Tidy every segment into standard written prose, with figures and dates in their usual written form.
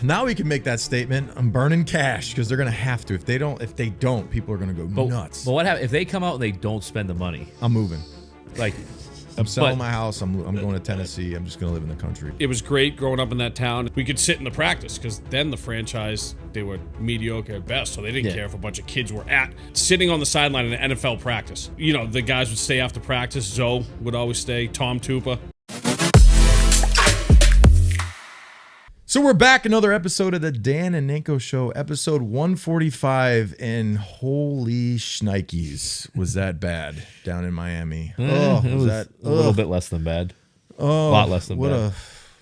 Now we can make that statement. I'm burning cash because they're gonna have to. If they don't, people are gonna go nuts. But what happens if they come out and they don't spend the money? I'm moving. Like, I'm selling my house. I'm going to Tennessee. I'm just going to live in the country. It was great growing up in that town. We could sit in the practice because then the franchise, they were mediocre at best, so they didn't care if a bunch of kids were sitting on the sideline in an NFL practice. You know, the guys would stay after practice. Zoe would always stay. Tom Tupa. So we're back, another episode of the Dan and Ninko Show, episode 145, and holy shnikes, was that bad down in Miami? It was a little bit less than bad. A lot less than bad.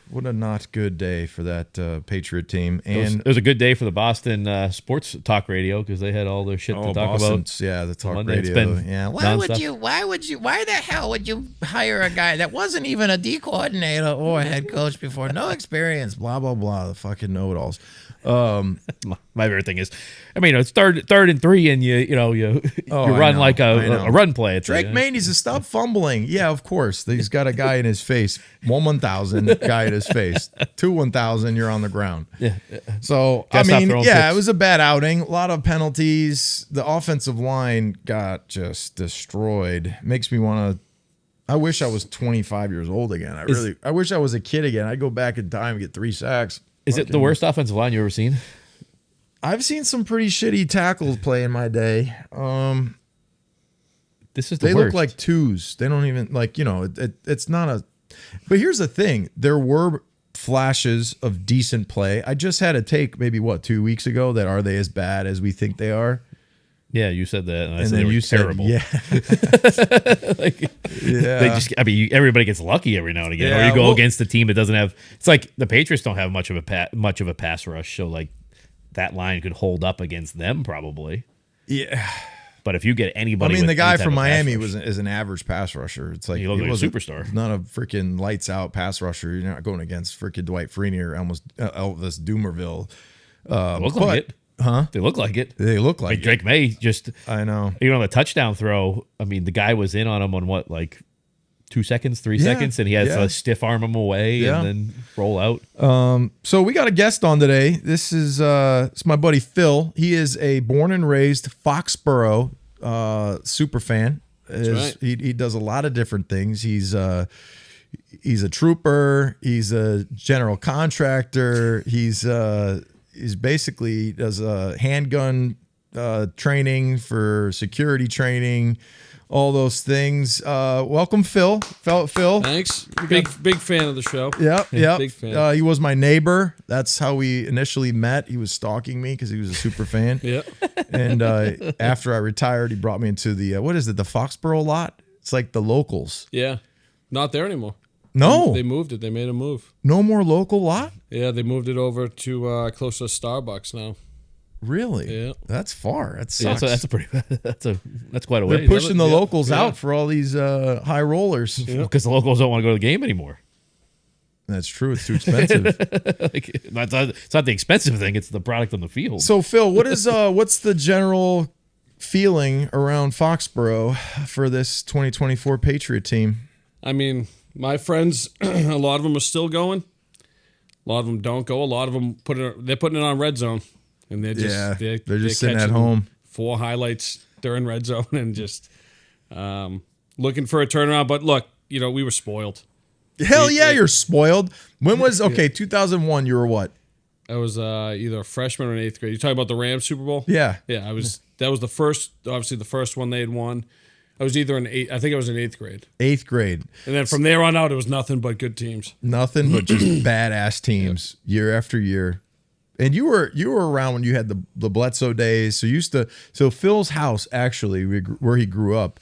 What a not good day for that Patriot team. And it was a good day for the Boston sports talk radio because they had all their shit to talk about. Yeah, the talk Monday. radio. Yeah. Why the hell would you hire a guy that wasn't even a D coordinator or a head coach before? No experience, Blah, blah, blah. The fucking know-it-alls. My favorite thing is, I mean, it's third and 3, and you run like a run play. Drake May needs to stop fumbling. Yeah, of course. He's got a guy in his face. 1,000 guy in his face. 1,000, you're on the ground. Yeah. So I mean, it was a bad outing. A lot of penalties. The offensive line got just destroyed. Makes me want to. I wish I was 25 years old again. I wish I was a kid again. I'd go back in time and get 3 sacks. Is it the worst offensive line you've ever seen? I've seen some pretty shitty tackles play in my day. This is the they worst. look like twos. They don't even it's not a. But here's the thing: there were flashes of decent play. I just had a take maybe 2 weeks ago that are they as bad as we think they are? Yeah, you said that, and I and said then they were you terrible. Said, I mean, everybody gets lucky every now and again, or you go against a team that doesn't have. It's like the Patriots don't have much of a pass rush, so like that line could hold up against them probably. Yeah, but if you get anybody, I mean, with the guy any type from of Miami pass rush, is an average pass rusher. It's like he looked like a superstar, not a freaking lights out pass rusher. You're not going against freaking Dwight Freeney or almost Elvis Dumerville. Look like it. Huh? They look like it. They look like Drake May just. I know. Even on the touchdown throw, I mean, the guy was in on him on what, like 2 seconds, 3 seconds, and he had to stiff arm him away and then roll out. So we got a guest on today. This is it's my buddy Phil. He is a born and raised Foxboro super fan. That's right. He does a lot of different things. He's a trooper. He's a general contractor. He's basically does a handgun training for security training, all those things. Welcome, Phil. Phil. Thanks. Big fan of the show. Yep. Big fan. He was my neighbor. That's how we initially met. He was stalking me because he was a super fan. Yeah. And after I retired, he brought me into the the Foxboro lot. It's like the locals. Yeah. Not there anymore. No. They moved it. They made a move. No more local lot? Yeah, they moved it over to close to Starbucks now. Really? Yeah. That's far. That Yeah, sucks. that's quite a way. They're pushing the locals out for all these high rollers. Because the locals don't want to go to the game anymore. That's true. It's too expensive. It's not the expensive thing. It's the product on the field. So, Phil, what's the general feeling around Foxboro for this 2024 Patriot team? I mean, my friends, a lot of them are still going. A lot of them don't go. A lot of them they're putting it on Red Zone, and they're just they're just sitting at home. 4 highlights during Red Zone and just looking for a turnaround. But look, we were spoiled. Hell yeah, you're spoiled. When was 2001? You were what? I was either a freshman or in 8th grade. You talking about the Rams Super Bowl? Yeah. Yeah, I was. That was the first. Obviously, the first one they had won. I was either I think I was in 8th grade. 8th grade. And then from there on out, it was nothing but good teams. Nothing but just badass teams year after year. And you were around when you had the Bledsoe days. So Phil's house, actually, where he grew up,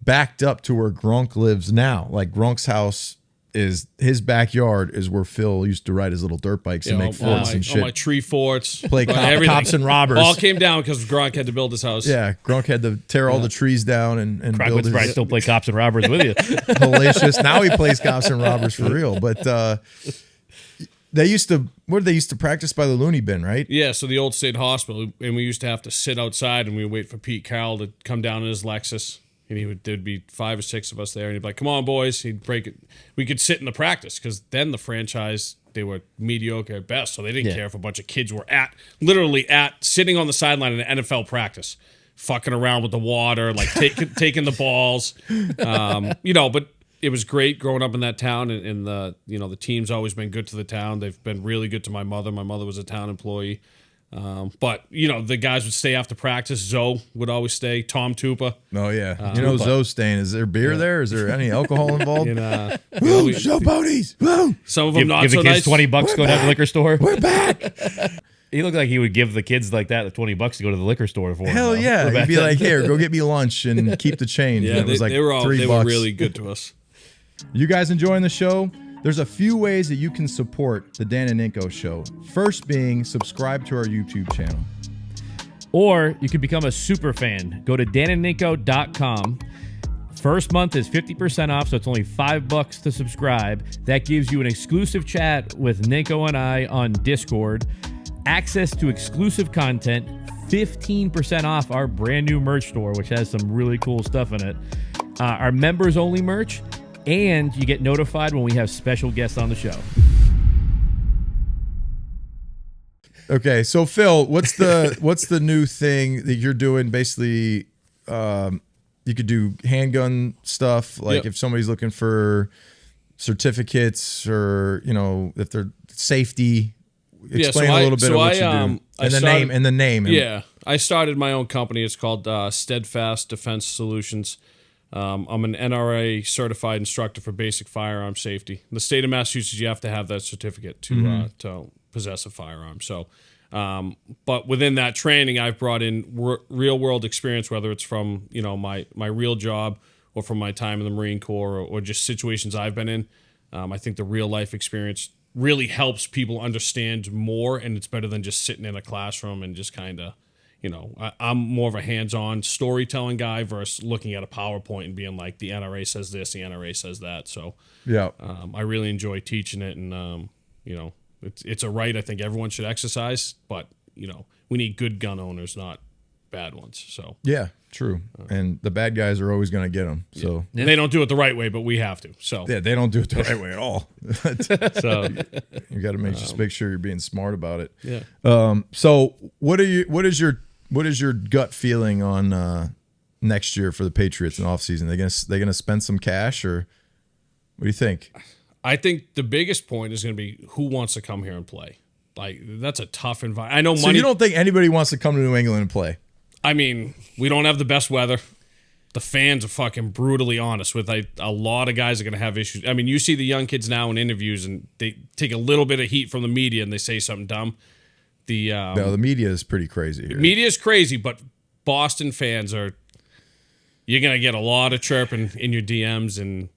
backed up to where Gronk lives now. Like Gronk's house is his backyard is where Phil used to ride his little dirt bikes and make forts and shit. All my tree forts. Play cops and robbers. All came down because Gronk had to build his house. Yeah, Gronk had to tear all the trees down and Gronk build would his... probably still play cops and robbers with you. Hellacious. Now he plays cops and robbers for real. But they used to practice by the loony bin, right? Yeah, so the old state hospital, and we used to have to sit outside and we would wait for Pete Carroll to come down in his Lexus. And there'd be 5 or 6 of us there, and he'd be like, "Come on, boys!" He'd break it. We could sit in the practice because then the franchise, they were mediocre at best, so they didn't care if a bunch of kids were literally sitting on the sideline in an NFL practice, fucking around with the water, like taking the balls, but it was great growing up in that town, and the team's always been good to the town. They've been really good to my mother. My mother was a town employee. But the guys would stay after practice. Zoe would always stay. Tom Tupa. Oh yeah, Zoe's staying. Is there beer there? Is there any alcohol involved? Woo, showboaties! Woo! Some of them not give so the kids nice. $20 going to the liquor store. We're back. He looked like he would give the kids like that the $20 to go to the liquor store for. Hell yeah! He'd be like, "Here, go get me lunch and keep the change." Yeah, and it was like they were $3. really good to us. You guys enjoying the show? There's a few ways that you can support the Dan and Ninko Show. First being subscribe to our YouTube channel. Or you can become a super fan. Go to danandninko.com. First month is 50% off, so it's only $5 to subscribe. That gives you an exclusive chat with Ninko and I on Discord, access to exclusive content, 15% off our brand new merch store, which has some really cool stuff in it, our members-only merch, and you get notified when we have special guests on the show. Okay, so Phil, what's the new thing that you're doing? Basically, you could do handgun stuff, like if somebody's looking for certificates or if they're safety. Explain a little bit of what you do and the name. Yeah, I started my own company. It's called Steadfast Defense Solutions. I'm an NRA certified instructor for basic firearm safety. In the state of Massachusetts, you have to have that certificate to possess a firearm. So, but within that training, I've brought in real world experience, whether it's from my real job or from my time in the Marine Corps or just situations I've been in. I think the real life experience really helps people understand more, and it's better than just sitting in a classroom and just kind of. I'm more of a hands-on storytelling guy versus looking at a PowerPoint and being like, the NRA says this, the NRA says that. So, I really enjoy teaching it, and it's a right I think everyone should exercise. But we need good gun owners, not bad ones. So yeah, true. And the bad guys are always going to get them. So they don't do it the right way, but we have to. So yeah, they don't do it the right way at all. So you got to make sure you're being smart about it. Yeah. So what is your gut feeling on next year for the Patriots in offseason? They gonna spend some cash, or what do you think? I think the biggest point is going to be who wants to come here and play. Like, that's a tough environment. I know money. So you don't think anybody wants to come to New England and play? I mean, we don't have the best weather. The fans are fucking brutally honest with a lot of guys are going to have issues. I mean, you see the young kids now in interviews, and they take a little bit of heat from the media and they say something dumb. No, the media is pretty crazy here. Media is crazy, but Boston fans you're going to get a lot of chirping in your DMs. And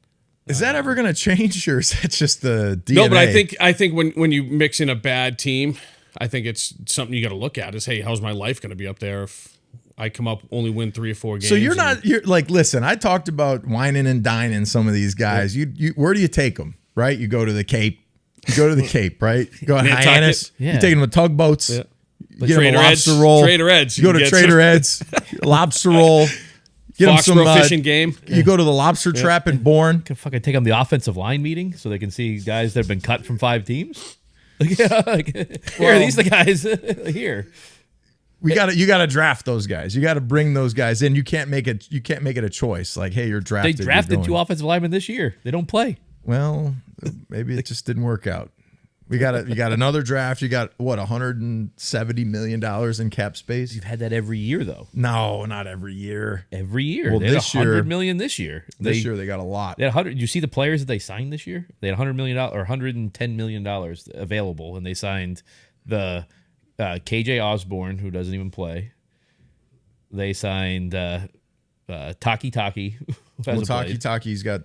is that ever going to change, or is that just the DNA? No, but I think when you mix in a bad team, I think it's something you got to look at is, hey, how's my life going to be up there if I come up, only win 3 or 4 games? So you're like, listen, I talked about whining and dining some of these guys. Yeah. You where do you take them, right? You go to the Cape. You go to the Cape, right? You go to Hyannis. Yeah. You take them to tugboats. Yeah. You get them a lobster roll. Trader Ed's. You go to Trader Ed's. Lobster roll. Get them some fishing game. You go to the lobster trap in Bourne. Can fucking take them to the offensive line meeting so they can see guys that have been cut from 5 teams. Here are these the guys here. You got to draft those guys. You got to bring those guys in. You can't make it a choice. Like, hey, you're drafted. They drafted 2 offensive linemen this year. They don't play. Well, maybe it just didn't work out. You got another draft. You got what, $170 million in cap space. You've had that every year, though. No, not every year. Every year. Well, they had $100 million this year. This year they got a lot. They had 100. You see the players that they signed this year? They had $100 million or $110 million available, and they signed the KJ Osborne, who doesn't even play. They signed Taki. Taki's got.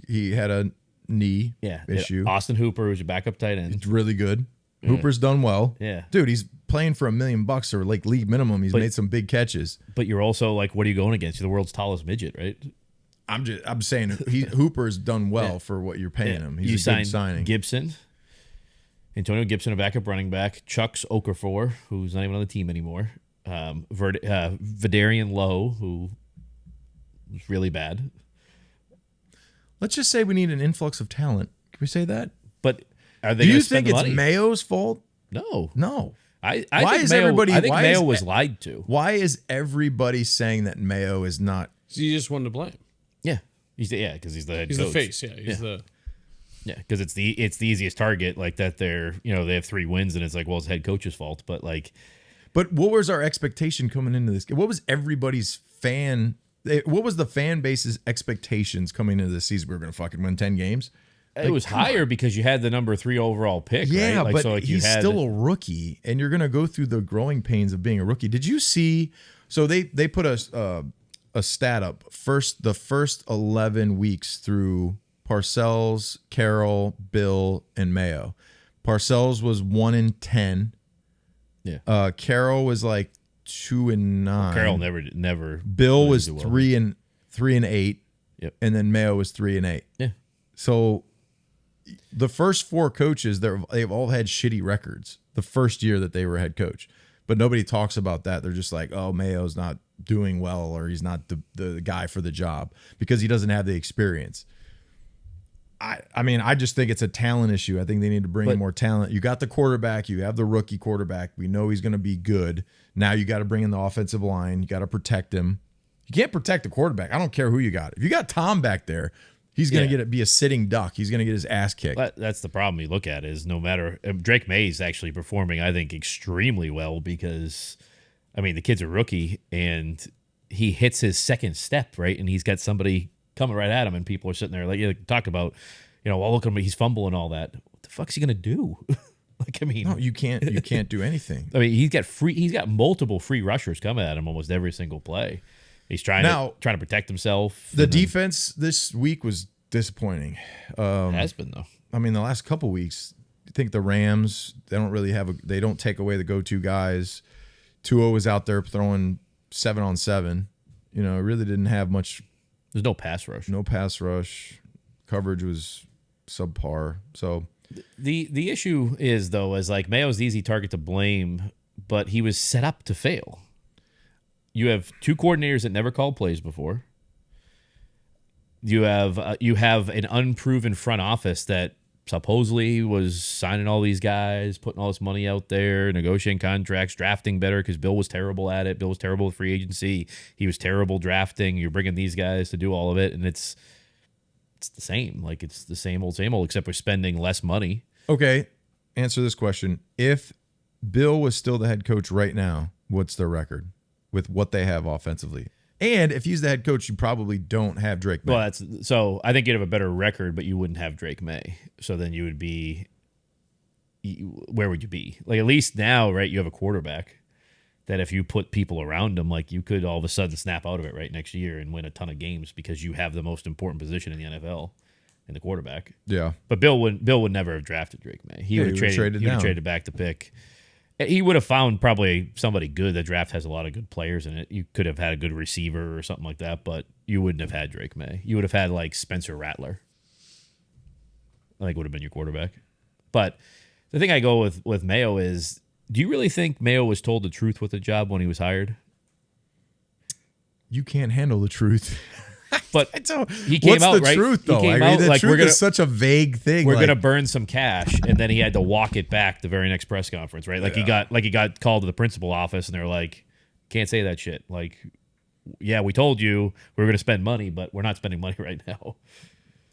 He had a knee issue. Austin Hooper, who's your backup tight end. He's really good. Yeah. Hooper's done well. Yeah. Dude, he's playing for $1 million or like league minimum. He's made some big catches. But you're also like, what are you going against? You're the world's tallest midget, right? I'm saying Hooper's done well for what you're paying him. He's a good signing. Gibson. Antonio Gibson, a backup running back. Chucks Okafor, who's not even on the team anymore. Vidarian Lowe, who was really bad. Let's just say we need an influx of talent. Can we say that? But Are they Do you gonna spend think the it's money? Mayo's fault? No. I Why think is Mayo, everybody? I think why Mayo is, was lied to. Why is everybody saying that Mayo is not? So you just wanted to blame. Yeah, because he's the head He's coach. the face. Yeah, he's the. Yeah, because it's the easiest target. Like that, they have 3 wins, and it's like, well, it's head coach's fault. But like, But what was our expectation coming into this game? What was everybody's fan? What was the fan base's expectations coming into this season? We were going to fucking win 10 games. it was higher because you had the number 3 overall pick. Yeah, right? Like, but so like he's still a rookie, and you're going to go through the growing pains of being a rookie. Did you see? So they put a stat up the first 11 weeks through Parcells, Carroll, Bill, and Mayo. Parcells was 1-10. Yeah. Carroll was like 2-9. Well, Carroll never. Bill was do well. 3-8. Yep. And then Mayo was 3-8. Yeah. So the first 4 coaches, they've all had shitty records the first year that they were head coach, but nobody talks about that. They're just like, oh, Mayo's not doing well, or he's not the guy for the job because he doesn't have the experience. I mean, I just think it's a talent issue. I think they need to bring in more talent. You got the quarterback. You have the rookie quarterback. We know he's going to be good. Now you got to bring in the offensive line. You got to protect him. You can't protect the quarterback. I don't care who you got. If you got Tom back there, he's going to be a sitting duck. He's going to get his ass kicked. That's the problem you look at is no matter Drake May is actually performing, I think, extremely well because, I mean, the kid's a rookie and he hits his second step, right? And he's got somebody coming right at him, and people are sitting there like talk about, well, look at him, he's fumbling all that. What the fuck's he gonna do? Like, I mean, no, you can't do anything. I mean, he's got multiple free rushers coming at him almost every single play. He's trying to protect himself. The defense this week was disappointing. Has been though. I mean, the last couple weeks, I think the Rams, they don't take away the go-to guys. Tua was out there throwing 7-on-7. It really didn't have much. There's no pass rush. No pass rush. Coverage was subpar. So the issue is though, is like Mayo's the easy target to blame, but he was set up to fail. You have 2 coordinators that never called plays before. You have an unproven front office that supposedly was signing all these guys, putting all this money out there, negotiating contracts, drafting better because Bill was terrible at it. Bill was terrible with free agency. He was terrible drafting. You're bringing these guys to do all of it, and it's the same. Like, it's the same old, except we're spending less money. Okay, answer this question. If Bill was still the head coach right now, what's their record with what they have offensively? And if he's the head coach, you probably don't have Drake May. Well, so I think you'd have a better record, but you wouldn't have Drake May. So then you would be, where would you be? Like, at least now, right, you have a quarterback that if you put people around him, like, you could all of a sudden snap out of it right next year and win a ton of games because you have the most important position in the NFL in the quarterback. Yeah. But Bill would never have drafted Drake May. He would have traded back the pick. He would have found probably somebody good. The draft has a lot of good players in it. You could have had a good receiver or something like that, but you wouldn't have had Drake May. You would have had like Spencer Rattler. I think would have been your quarterback. But the thing I go with Mayo is, do you really think Mayo was told the truth with the job when he was hired? You can't handle the truth. But he came what's out, the right? truth, though? He came I mean, out the like, truth is such a vague thing. We're gonna burn some cash, and then he had to walk it back the very next press conference, right? Like he got called to the principal office, and they're like, "Can't say that shit." Like, yeah, we told you we were gonna spend money, but we're not spending money right now.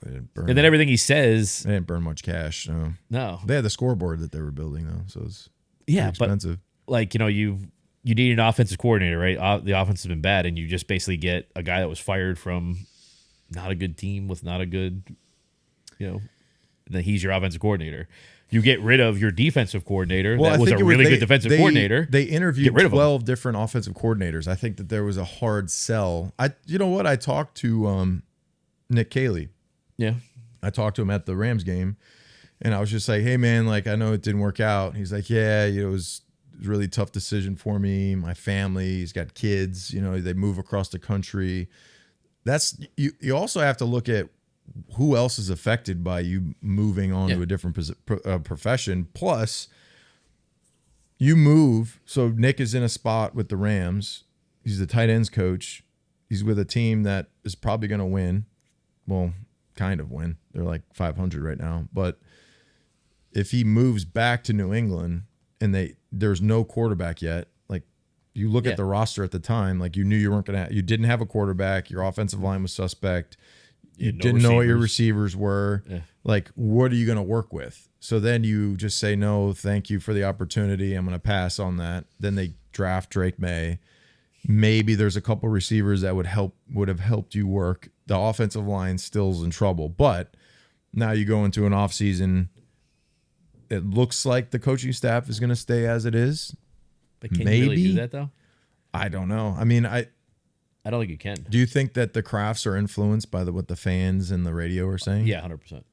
They didn't burn. And then everything he says, they didn't burn much cash. No, they had the scoreboard that they were building though, so it's expensive. But like you need an offensive coordinator, right? The offense has been bad, and you just basically get a guy that was fired from not a good team with not a good, and then he's your offensive coordinator. You get rid of your defensive coordinator. That was a really good defensive coordinator. They interviewed 12 different offensive coordinators. I think that there was a hard sell. I talked to Nick Caley. Yeah. I talked to him at the Rams game, and I was just like, hey, man, like, I know it didn't work out. He's like, yeah, it was a really tough decision for me. My family, he's got kids, they move across the country. That's you also have to look at who else is affected by you moving on to a different profession. Plus, you move. So Nick is in a spot with the Rams. He's the tight ends coach. He's with a team that is probably going to win. Well, kind of win. They're like 500 right now. But if he moves back to New England and there's no quarterback yet, like you look at the roster at the time, like you knew you didn't have a quarterback, your offensive line was suspect, you didn't know what your receivers were. Yeah. Like, what are you going to work with? So then you just say, no, thank you for the opportunity. I'm going to pass on that. Then they draft Drake May. Maybe there's a couple receivers that would have helped you work. The offensive line still's in trouble, but now you go into an offseason. It looks like the coaching staff is going to stay as it is. But can you really do that though? I don't know. I mean, I don't think you can. Do you think that the Crafts are influenced by what the fans and the radio are saying? Yeah, 100%.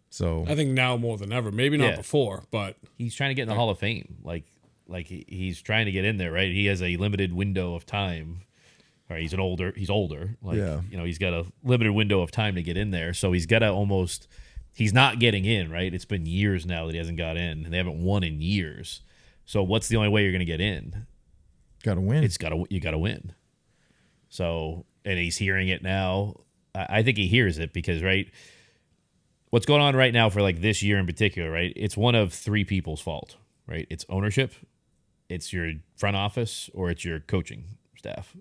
So I think now more than ever. Maybe not before, but he's trying to get in the Hall of Fame. Like he's trying to get in there, right? He has a limited window of time. Right, he's older. Like, he's got a limited window of time to get in there. So he's got to he's not getting in, right? It's been years now that he hasn't got in, and they haven't won in years. So what's the only way you're going to get in? Got to win. You got to win. So, and he's hearing it now. I think he hears it because, right, what's going on right now for like this year in particular, right? It's one of three people's fault, right? It's ownership, it's your front office, or it's your coaching staff.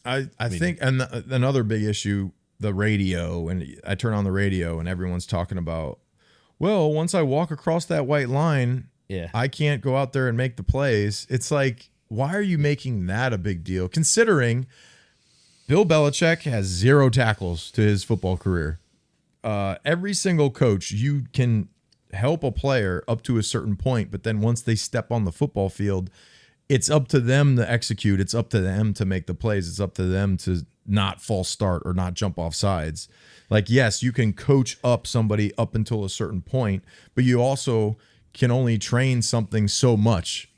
I think, and another big issue, the radio, and I turn on the radio and everyone's talking about, well, once I walk across that white line, I can't go out there and make the plays. It's like, why are you making that a big deal? Considering Bill Belichick has 0 tackles to his football career. Every single coach, you can help a player up to a certain point, but then once they step on the football field, it's up to them to execute. It's up to them to make the plays. It's up to them to not false start or not jump off sides. Like, yes, you can coach up somebody up until a certain point, but you also can only train something so much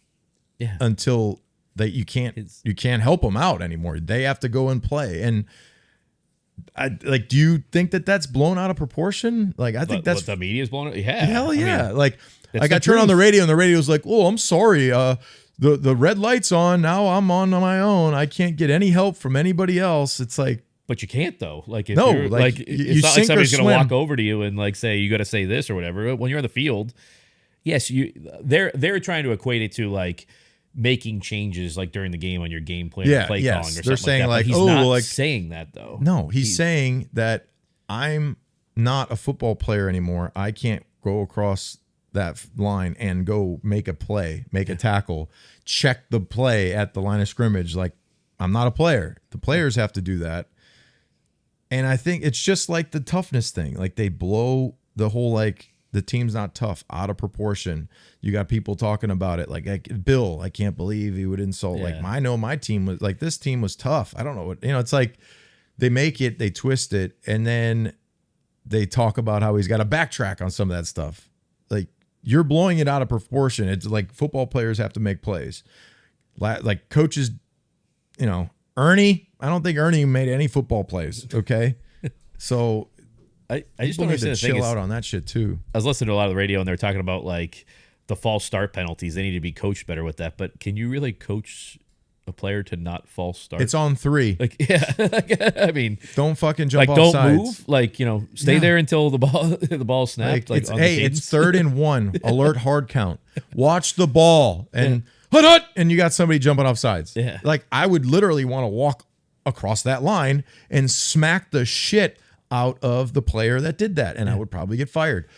until that you can't help them out anymore. They have to go and play. And do you think that that's blown out of proportion? Like, I think that's what the media's blown out. Yeah, hell yeah. I mean, I got turned on the radio, and the radio's like, "Oh, I'm sorry. The red light's on. Now I'm on my own. I can't get any help from anybody else." It's like, but you can't though. Like, if no, you're, like it's not like somebody's going to walk over to you and like say you got to say this or whatever. When you're on the field, yes, they're trying to equate it to like making changes like during the game on your game plan, or play calling, or something. They're saying like that. He's not saying that though. No, he's saying that I'm not a football player anymore. I can't go across that line and go make a play, make a tackle, check the play at the line of scrimmage. Like, I'm not a player. The players have to do that. And I think it's just like the toughness thing. Like, they blow the whole, like, the team's not tough out of proportion. You got people talking about it. Like Bill, I can't believe he would insult. Like, I know my team was like, this team was tough. I don't know what, it's like they make it, they twist it, and then they talk about how he's got to backtrack on some of that stuff. Like, you're blowing it out of proportion. It's like football players have to make plays. Like coaches, Ernie, I don't think Ernie made any football plays. Okay. So I just don't understand. To chill out on that shit too. I was listening to a lot of the radio and they're talking about like the false start penalties. They need to be coached better with that. But can you really coach a player to not false start? It's on 3. Like, I mean, don't fucking jump off don't sides. Move. Like, stay there until the ball snapped. It's 3rd and 1. Alert hard count. Watch the ball and and you got somebody jumping off sides. Yeah. Like, I would literally want to walk across that line and smack the shit out of the player that did that, and I would probably get fired.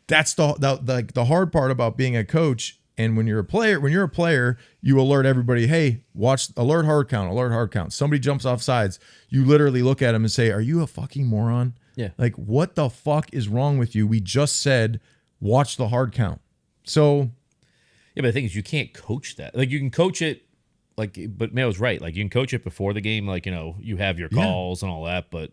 That's the hard part about being a coach. And when you're a player, you alert everybody, hey, watch, alert hard count. Somebody jumps off sides. You literally look at him and say, are you a fucking moron? Yeah. Like, what the fuck is wrong with you? We just said, watch the hard count. So. Yeah, but the thing is, you can't coach that. Like, you can coach it, like, but Mayo's right. Like, you can coach it before the game, like, you have your calls and all that, but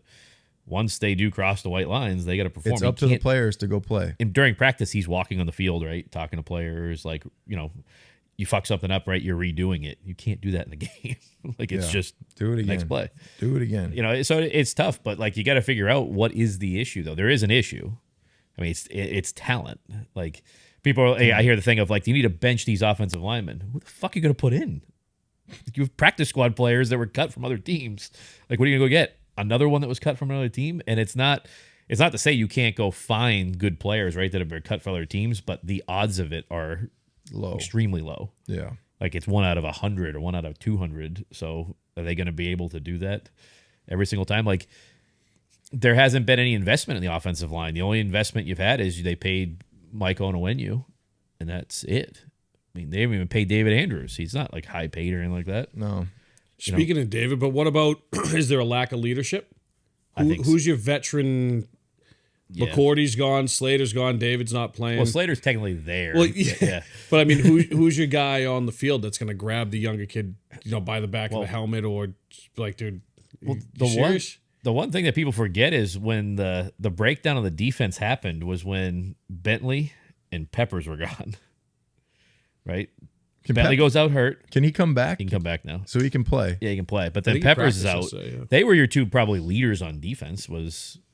once they do cross the white lines, they got to perform. It's up to the players to go play. And during practice, he's walking on the field, right? Talking to players, like, you fuck something up, right? You're redoing it. You can't do that in the game. Like, it's just do it again. Next play. Do it again. So it's tough, but like, you got to figure out what is the issue, though. There is an issue. I mean, it's talent. Like, I hear the thing of like, you need to bench these offensive linemen. Who the fuck are you going to put in? You have practice squad players that were cut from other teams. Like, what are you going to go get? Another one that was cut from another team? And it's not it's not to say you can't go find good players, right, that have been cut for other teams, but the odds of it are Low. extremely low. Yeah. Like it's 1 out of 100 or 1 out of 200. So are they going to be able to do that every single time? Like there hasn't been any investment in the offensive line. The only investment you've had is they paid Mike Onwenu, and that's it. I mean, they haven't even paid David Andrews. He's not like high paid or anything like that. No. Speaking of David, but what about, is there a lack of leadership? Who's your veteran? Yeah. McCourty's gone, Slater's gone, David's not playing. Well, Slater's technically there. Well, yeah. But I mean, who's your guy on the field that's going to grab the younger kid, by the back of the helmet, or like, dude, the one thing that people forget is when the breakdown of the defense happened was when Bentley and Peppers were gone. Right? Bentley goes out hurt. Can he come back? He can come back now. So he can play. Yeah, he can play. But then Peppers is out. They were your two probably leaders on defense.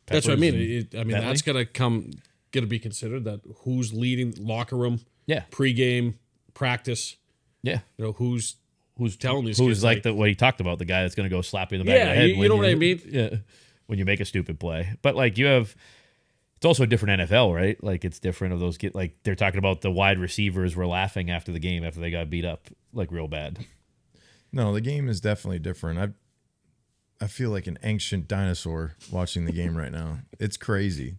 That's what I mean. That's gonna be considered, that who's leading locker room, pregame, practice. Yeah, who's telling these who's kids, like what he talked about, the guy that's going to go slap you in the back of the head. You know what I mean? Yeah, when you make a stupid play. But like it's also a different NFL, right? Like it's different of those. Like they're talking about the wide receivers were laughing after the game after they got beat up like real bad. No, the game is definitely different. I feel like an ancient dinosaur watching the game right now. It's crazy.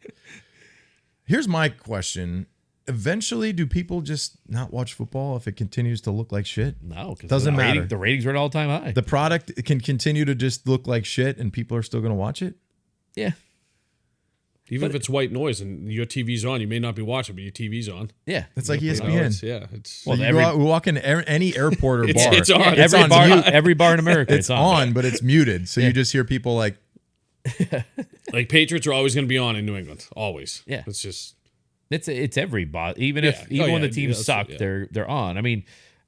Here's my question. Eventually, do people just not watch football if it continues to look like shit? No, because doesn't matter. The ratings are at all-time high. The product can continue to just look like shit and people are still going to watch it? Yeah. Even if it's white noise and your TV's on, you may not be watching, but your TV's on. Yeah. It's like ESPN. It's well, we walk in any airport or bar. It's on. Every bar in America. It's on, but it's muted. So you just hear people like... like Patriots are always going to be on in New England. Always. Yeah. It's just... It's every bot. Even when the teams suck, they're on. I mean,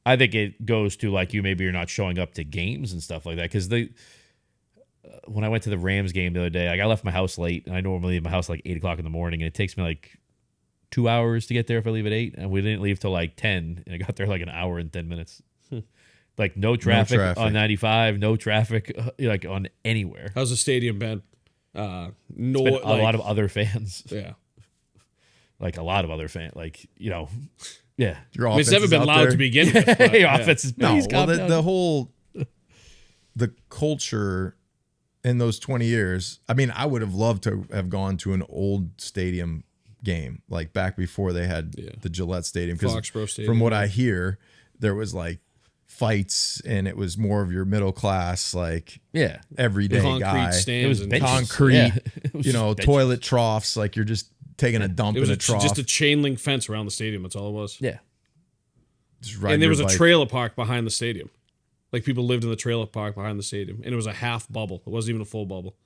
I think it goes to like you're not showing up to games and stuff like that. Because when I went to the Rams game the other day, I left my house late, and I normally leave my house like 8:00 in the morning, and it takes me like 2 hours to get there if I leave at 8, and we didn't leave till like 10, and I got there like an hour and 10 minutes. Like no traffic on 95, no traffic like on anywhere. How's the stadium been? A lot of other fans. Yeah. Like a lot of other fans, yeah. It's never been loud to begin with. But, your offense is the culture in those 20 years. I mean, I would have loved to have gone to an old stadium game, like back before they had the Gillette Stadium. Foxboro Stadium. From what I hear, there was like fights, and it was more of your middle class, like everyday guy. It was concrete, toilet troughs, like you're just taking a dump in a trough. Just a chain link fence around the stadium. That's all it was. Yeah. And there was a trailer park behind the stadium. Like people lived in the trailer park behind the stadium. And it was a half bubble. It wasn't even a full bubble.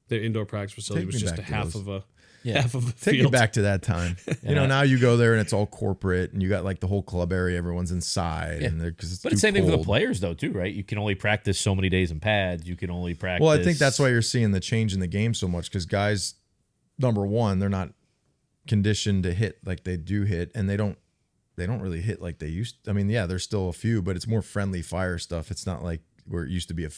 Their indoor practice facility was just half of a field. Take me back to that time. Now you go there and it's all corporate, and you got like the whole club area. Everyone's inside, and but it's the same thing for the players though too, right? You can only practice so many days in pads. You can only practice. Well, I think that's why you're seeing the change in the game so much, because guys, number one, they're not conditioned to hit like they do hit, and they don't really hit like they used to. I mean, there's still a few, but it's more friendly fire stuff. It's not like where it used to be a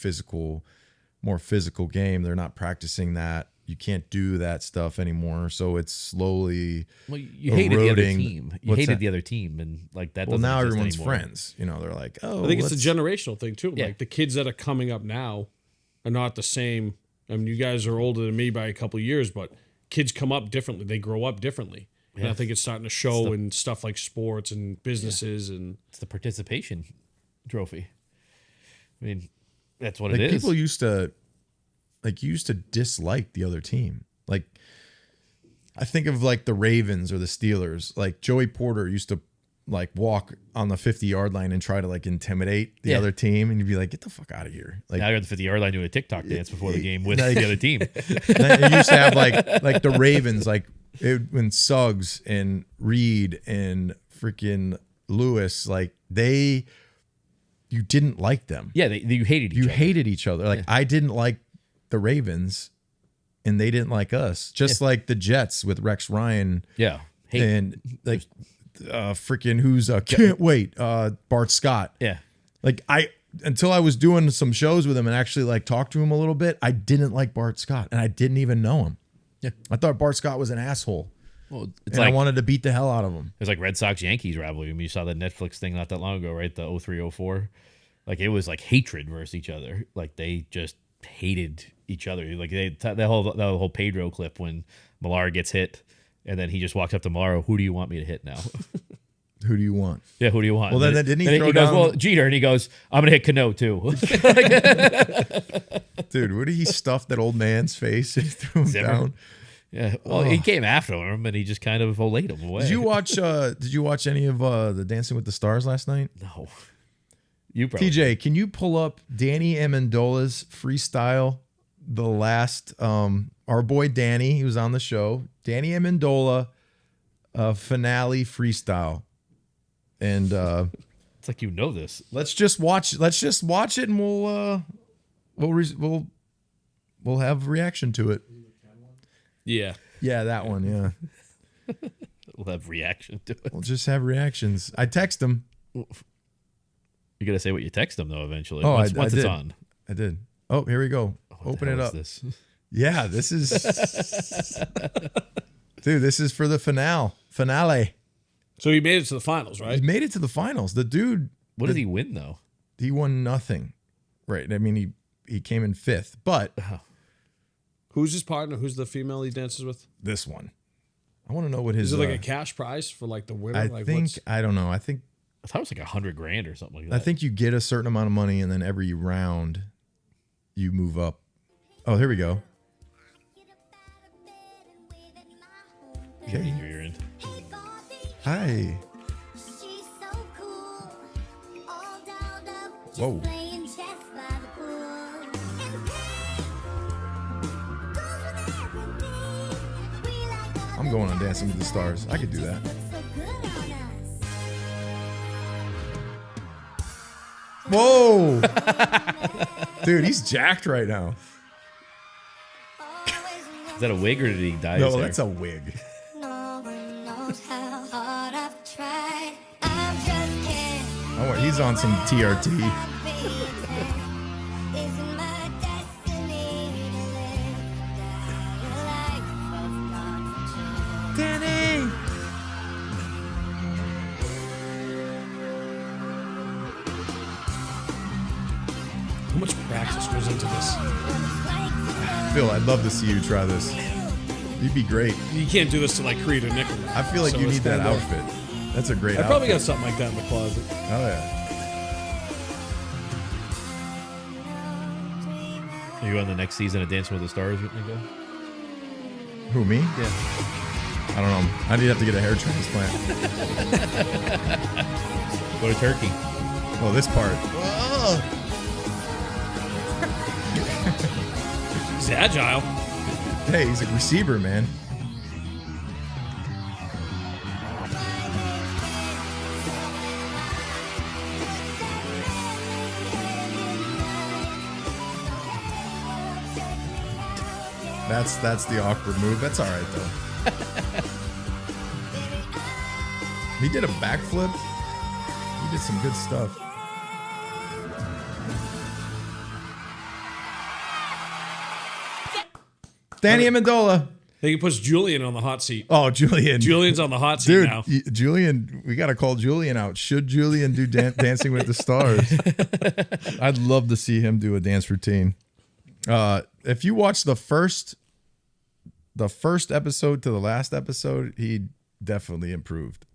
more physical game. They're not practicing that. You can't do that stuff anymore. So it's slowly you hated the other team. You hated the other team, and like that. Well, now everyone's anymore. Friends. They're like, oh. I think it's a generational thing too. Yeah. Like the kids that are coming up now are not the same. I mean, you guys are older than me by a couple of years, but kids come up differently. They grow up differently. And I think it's starting to show in stuff like sports and businesses. And it's the participation trophy. I mean, that's what it is. People used to dislike the other team. Like, I think of like the Ravens or the Steelers. Like Joey Porter used to like walk on the 50-yard line and try to like intimidate the other team, and you'd be like, get the fuck out of here. Like, now you're at the 50-yard line doing a TikTok dance before the game with the other team. You used to have like the Ravens, like when Suggs and Reed and freaking Lewis, like you didn't like them. Yeah, you hated each other. You hated each other. Like I didn't like the Ravens, and they didn't like us. Just like the Jets with Rex Ryan. Yeah. And like freaking who's can't wait, Bart Scott. Yeah. Like until I was doing some shows with him and actually like talked to him a little bit, I didn't like Bart Scott, and I didn't even know him. Yeah. I thought Bart Scott was an asshole. Well, it's like I wanted to beat the hell out of him. It's like Red Sox Yankees rivalry. I mean, you saw the Netflix thing not that long ago, right? The 03-04. Like it was like hatred versus each other. Like they just hated each other. Like that whole Pedro clip when Millar gets hit, and then he just walks up to Millar. Who do you want me to hit now? Who do you want? Yeah, who do you want? Well, then didn't he throw down? Goes, well, Jeter, and he goes, I'm gonna hit Cano too. Dude, what did he stuff that old man's face? He threw him down. Yeah, well, he came after him, and he just kind of laid him away. Did you watch any of the Dancing with the Stars last night? No. You probably. TJ, can you pull up Danny Amendola's freestyle? The last, our boy Danny, he was on the show. Danny Amendola, finale freestyle, and it's like this. Let's just watch it, and we'll have reaction to it. Yeah, that one. Yeah, we'll have reaction to it. We'll just have reactions. I text him. You gotta say what you text them though. Eventually, Oh, once I it's did. on. I did. Oh, here we go. Open it up. This? Yeah, this is. Dude, this is for the finale. So he made it to the finals, right? He made it to the finals. The dude. What did he win though? He won nothing. Right. I mean, he came in 5th, but. Who's his partner? Who's the female he dances with? This one. I want to know what his. Is it like a cash prize for like the winner? I don't know. I think. I thought it was like $100,000 or something like that. I think you get a certain amount of money, and then every round, you move up. Oh, here we go. Okay, you're in. Hi. Whoa. I'm going on Dancing with the Stars. I could do that. Whoa. Dude, he's jacked right now. Is that a wig or did he dye No, his hair? that's a wig. Oh, he's on some TRT. Danny! How much practice goes into this? Phil, I'd love to see you try this. You'd be great. You can't do this to like Creed or Nickel. I feel like you need that outfit. That's a great outfit. I probably got something like that in the closet. Oh, yeah. Are you on the next season of Dancing with the Stars, Nico? Who, me? Yeah. I don't know. I need to have to get a hair transplant. Go to Turkey. Oh, this part. He's agile. Hey, he's a receiver, man. That's the awkward move. That's all right, though. He did a backflip. He did some good stuff. Danny Amendola. I think he puts Julian on the hot seat. Oh, Julian. Julian's on the hot seat Dude, now. Julian, we got to call Julian out. Should Julian do Dancing with the Stars? I'd love to see him do a dance routine. If you watch the first episode to the last episode, he definitely improved.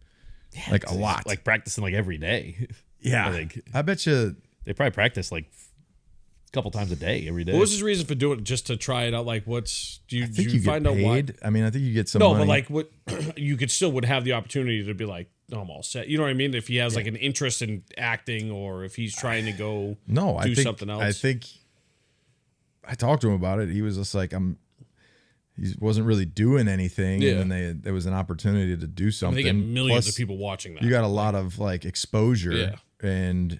Yeah, like a lot. Like practicing like every day. Yeah. I think. I bet you. They probably practice like a couple times a day, every day. What was his reason for doing it? Just to try it out? Like, I think you find out why? I mean, I think you get some money. But like, what you could still would have the opportunity to be like, no, I'm all set. You know what I mean? If he has like an interest in acting, or if he's trying to go do something else. I think I talked to him about it. He was just like, he wasn't really doing anything, and then there was an opportunity to do something. They get millions of people watching that. You got a lot of like exposure, and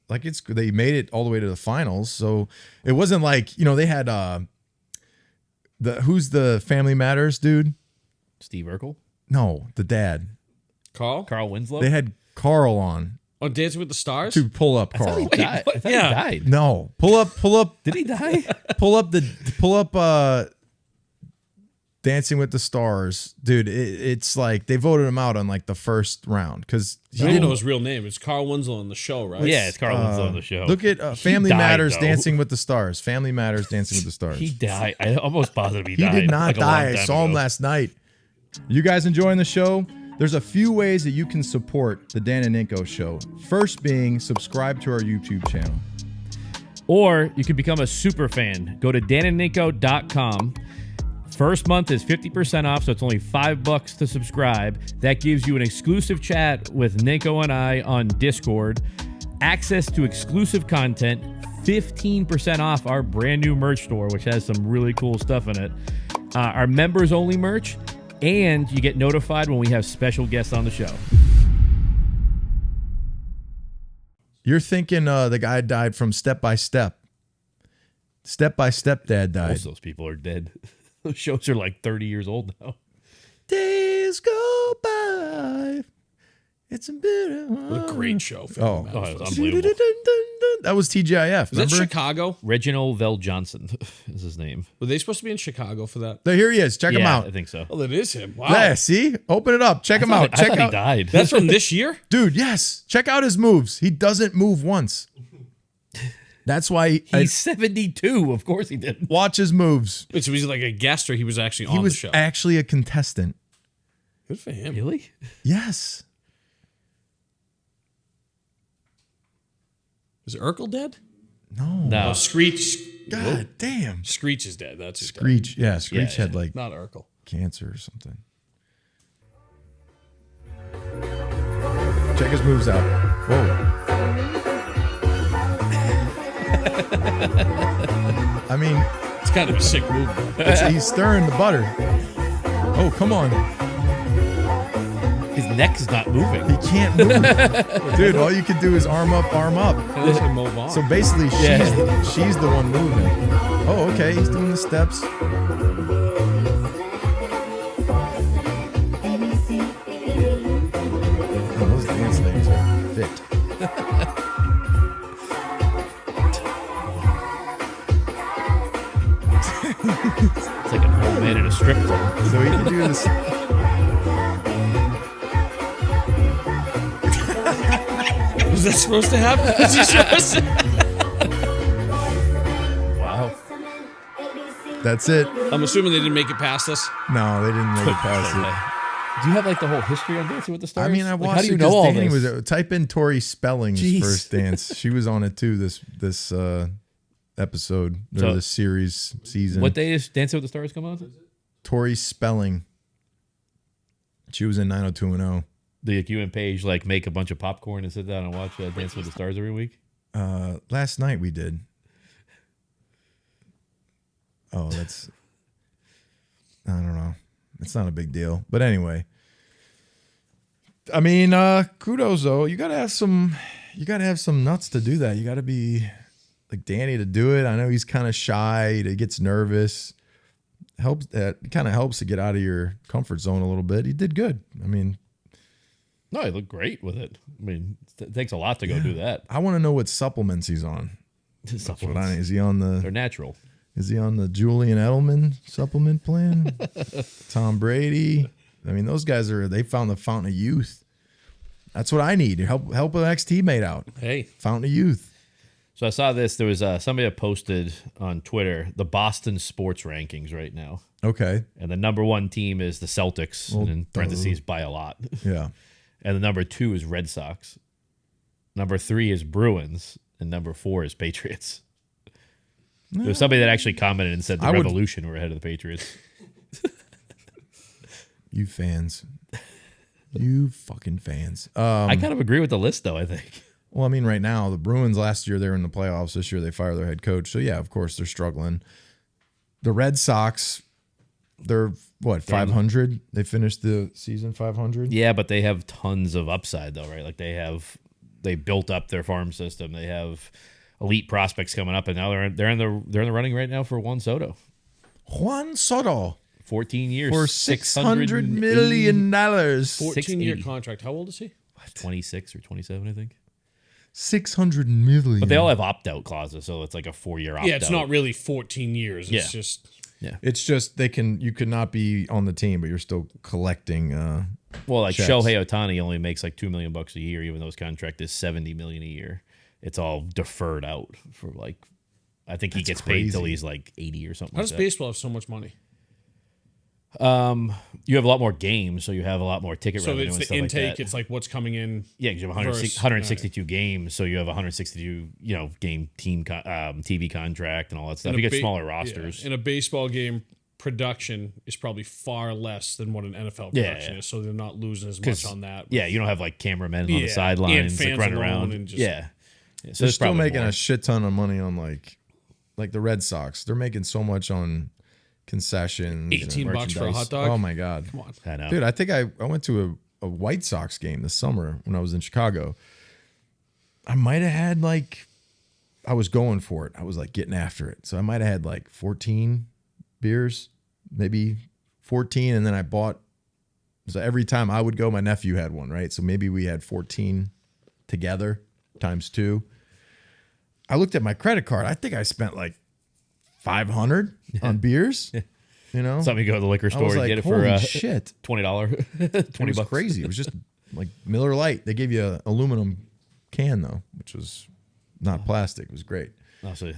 like they made it all the way to the finals. So it wasn't like, they had who's the Family Matters dude? Steve Urkel? No, the dad. Carl Winslow? They had Carl on Dancing with the Stars? to pull up Carl. I thought he died. No, pull up. Did he die? Pull up Dancing with the Stars, dude. It's like they voted him out on like the first round because I didn't know his real name. It's Carl Winslow on the show, right? Yeah, it's Carl Winslow on the show. Look at Family Matters, Dancing with the Stars. Family Matters, Dancing with the Stars. He died. I almost positive he He died. did not like die. I saw him last night. You guys enjoying the show? There's a few ways that you can support the Dan and Ninko Show. First being subscribe to our YouTube channel. Or you can become a super fan. Go to danandninko.com. First month is 50% off, so it's only $5 to subscribe. That gives you an exclusive chat with Ninko and I on Discord, access to exclusive content, 15% off our brand new merch store, which has some really cool stuff in it, our members only merch, and you get notified when we have special guests on the show. You're thinking the guy died from Step by Step. Step by Step Dad died. Most of those people are dead. Those shows are like 30 years old now. Days go by. It's a bit. What a great show. It was unbelievable. That was TGIF. Is that Chicago? Reginald Vell Johnson is his name. Were they supposed to be in Chicago for that? Here he is. Check him out. I think so. Oh, that is him. Wow. Yeah, see? Open it up. Check him out. I thought he died. That's from this year? Dude, yes. Check out his moves. He doesn't move once. That's why he's 72. Of course he did. Watch his moves. Wait, so he's like a guest or he was actually on He the was show? actually a contestant. Good for him. Really? Yes. Is Urkel dead? No. Oh, Screech. God damn. Screech is dead. That's who's Screech. Yeah, Screech Yeah, had like dead. Not Urkel. cancer or something. Check his moves out. Whoa. I mean, It's kind of a sick move. he's stirring the butter. Oh, come on. His neck is not moving. He can't move. Dude, all you can do is arm up, arm up. Let him move on. So basically, she's the one moving. Oh, okay. He's doing the steps. Oh, those dance things are fit. It's like an old man in a strip club. So he can do this. Was that supposed to happen? Was he supposed to? Wow. That's it. I'm assuming they didn't make it past us. No, they didn't make it past it. Do you have like the whole history on Dancing with the Stars? I mean, I Like, watched how do you it know 'cause all Danny this? type in Tori Spelling's Jeez. first dance. She was on it too. This episode or So- this series season. What day is Dancing with the Stars come out? Tori Spelling. She was in 90210. Do you and Paige like make a bunch of popcorn and sit down and watch Dancing with the Stars every week? Last night we did. Oh, that's. I don't know. It's not a big deal, but anyway. I mean, kudos though. You gotta have some nuts to do that. You gotta be like Danny to do it. I know he's kind of shy. He gets nervous. It kind of helps to get out of your comfort zone a little bit. He did good. I mean, No, he looked great with it. I mean, it takes a lot to go do that. I want to know what supplements he's on. Is he on They're the? natural. Is he on the Julian Edelman supplement plan? Tom Brady. I mean, those guys they found the fountain of youth. That's what I need. Help an ex-teammate out. Hey. Fountain of youth. So I saw this. There was somebody that posted on Twitter the Boston sports rankings right now. Okay. And the number one team is the Celtics, and in parentheses, by a lot. Yeah. And the number 2 is Red Sox. Number 3 is Bruins. And number 4 is Patriots. There was somebody that actually commented and said the Revolution were ahead of the Patriots. You fans. You fucking fans. I kind of agree with the list, though, I think. Well, I mean, right now, the Bruins last year, they were in the playoffs. This year, they fired their head coach. So, yeah, of course, they're struggling. The Red Sox, they're, 500? They finished the season 500? Yeah, but they have tons of upside, though, right? Like they built up their farm system. They have elite prospects coming up, and now they're in the running right now for Juan Soto. Juan Soto. 14 years. For $600 million. 14-year contract. How old is he? 26 or 27, I think. $600 million. But they all have opt-out clauses, so it's like a 4-year opt-out. Yeah, it's not really 14 years. It's just... Yeah. It's just you could not be on the team, but you're still collecting. Well, like checks. Shohei Ohtani only makes like $2 million a year, even though his contract is $70 million a year. It's all deferred out for like, I think he gets paid till he's like 80 or something. How does baseball have so much money? You have a lot more games, so you have a lot more ticket revenue. So it's and the stuff intake. Like that. It's like what's coming in. Yeah, because you have 162 games, so you have 162 game team TV contract and all that stuff. You get smaller rosters. Yeah. In a baseball game, production is probably far less than what an NFL production is, so they're not losing as much on that. Yeah, you don't have like cameramen on the sidelines like running around. And just, so they're still making a shit ton of money on like the Red Sox. They're making so much on concessions. $18 for a hot dog. Oh my god! Come on, I know. Dude. I think I went to a White Sox game this summer when I was in Chicago. I might have had I was going for it. I was like getting after it. So I might have had like 14 beers, maybe 14, and then I bought. So every time I would go, my nephew had one, right? So maybe we had 14 together times 2. I looked at my credit card. I think I spent like $500 on beers. Something you go to the liquor store and get it for shit. $20. $20 bucks. Crazy. It was just like Miller Lite. They gave you an aluminum can though, which was not plastic. It was great. Oh, so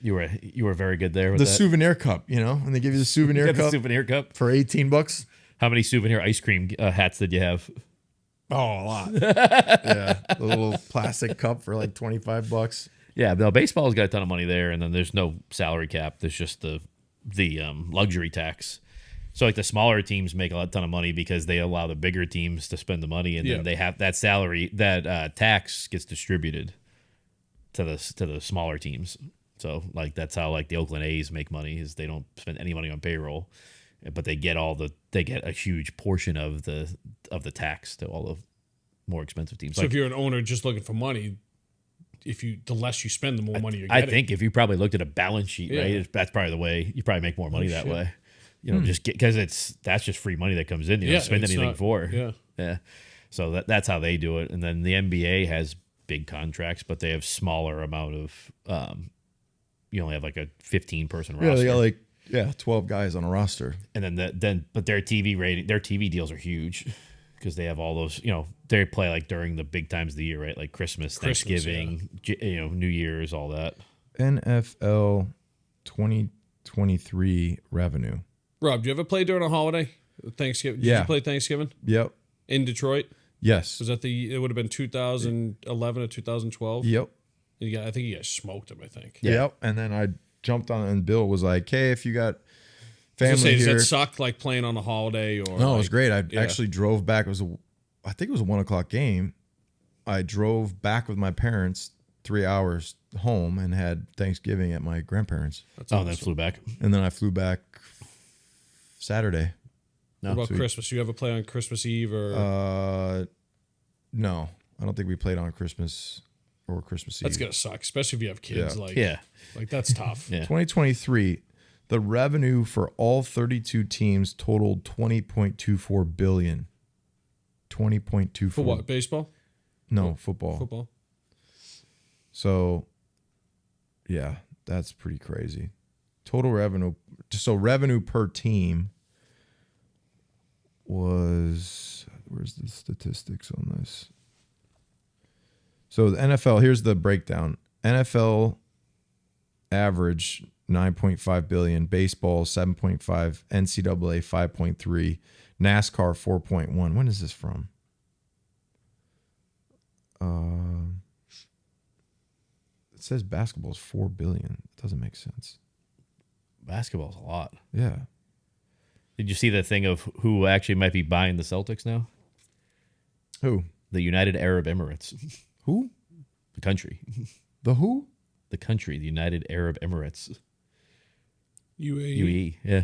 you were very good there with the that. souvenir cup, and they give you the souvenir cup. The souvenir cup for $18. How many souvenir ice cream hats did you have? Oh, a lot. Yeah, the little plastic cup for like $25. Yeah, no, baseball's got a ton of money there, and then there's no salary cap. There's just the luxury tax. So like the smaller teams make a ton of money because they allow the bigger teams to spend the money, and then they have that salary, that tax gets distributed to the smaller teams. So like that's how like the Oakland A's make money, is they don't spend any money on payroll, but they get a huge portion of the tax to all the more expensive teams. So if you're an owner just looking for money, the less you spend, the more money you're getting. I think if you probably looked at a balance sheet, right, that's probably the way you probably make more money that way. Just because that's just free money that comes in. You don't spend anything for. Yeah. So that's how they do it. And then the NBA has big contracts, but they have smaller amount of. You only have like a 15-person roster. Yeah, they got like 12 guys on a roster. And then but their TV deals are huge because they have all those. They play like during the big times of the year, right? Like Christmas, Thanksgiving, New Year's, all that. NFL 2023 revenue. Rob, do you ever play during a holiday? Thanksgiving? Did you play Thanksgiving? Yep. In Detroit? Yes. Was that it would have been 2011 or 2012? Yep. I think you guys smoked him, I think. Yep. And then I jumped on, and Bill was like, hey, if you got family here. Does that suck, like playing on a holiday? Or no, it was great. I actually drove back. I think it was a 1:00 game. I drove back with my parents 3 hours home and had Thanksgiving at my grandparents'. That's awesome. Then flew back. And then I flew back Saturday. What about Christmas? You ever play on Christmas Eve or? No, I don't think we played on Christmas or Christmas Eve. That's gonna suck, especially if you have kids. Yeah. Like that's tough. 2023, the revenue for all 32 teams totaled $20.24 billion. 20.24. For what? Baseball? No, football. Football. So, yeah, that's pretty crazy. Total revenue. So revenue per team was, where's the statistics on this? So the NFL, here's the breakdown. NFL average 9.5 billion, baseball 7.5, NCAA 5.3, NASCAR 4.1. When is this from? It says basketball is 4 billion. It doesn't make sense. Basketball's a lot. Yeah. Did you see the thing of who actually might be buying the Celtics now? Who? The United Arab Emirates. Who? The country. The who? The country. The United Arab Emirates. UAE. Yeah.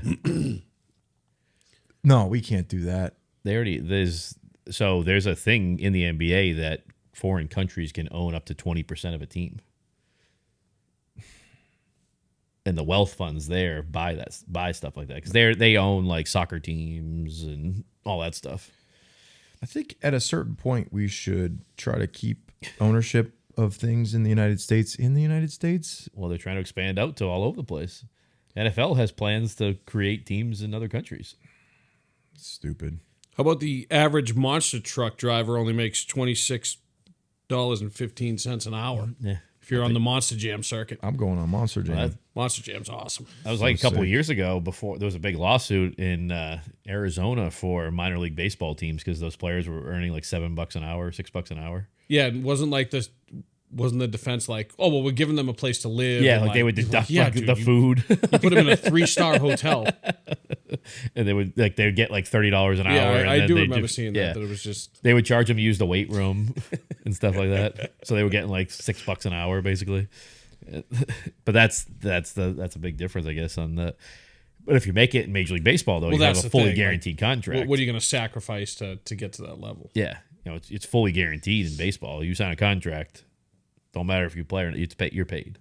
No, we can't do that. There's a thing in the NBA that foreign countries can own up to 20% of a team. And the wealth funds there buy stuff like that because they own like soccer teams and all that stuff. I think at a certain point we should try to keep ownership of things in the United States. Well, they're trying to expand out to all over the place. NFL has plans to create teams in other countries. Stupid. How about the average monster truck driver only makes $26.15 an hour? Yeah. If you're on the Monster Jam circuit. I'm going on Monster Jam. Monster Jam's awesome. That was like a couple of years ago before there was a big lawsuit in Arizona for minor league baseball teams because those players were earning like $7 an hour, $6 an hour. Yeah, it wasn't like this. Wasn't the defense like, oh, well, we're giving them a place to live? Yeah, like they would deduct the food. You put them in a 3-star hotel. And they would get like $30 an hour. Yeah, I and do remember seeing that. That it was just they would charge them to use the weight room and stuff like that. So they were getting like $6 an hour basically. But that's a big difference, I guess, on the. But if you make it in Major League Baseball, though, you have a fully guaranteed contract. What are you going to sacrifice to get to that level? Yeah, it's fully guaranteed in baseball. You sign a contract. Don't matter if you play or not, you're paid.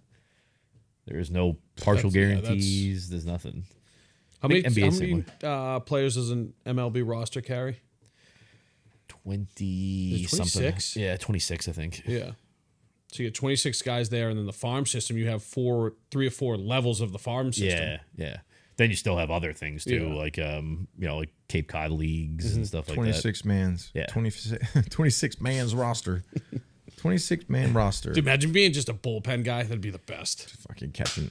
There is no partial guarantees. There's nothing. How many players does an MLB roster carry? 20 something. Yeah, 26, I think. Yeah. So you get 26 guys there, and then the farm system, you have 3 or 4 levels of the farm system. Yeah. Then you still have other things too, like like Cape Cod leagues and stuff like that. 26 man's. Yeah. 26 man's roster. 26-man roster. Dude, imagine being just a bullpen guy. That'd be the best. Just fucking catching.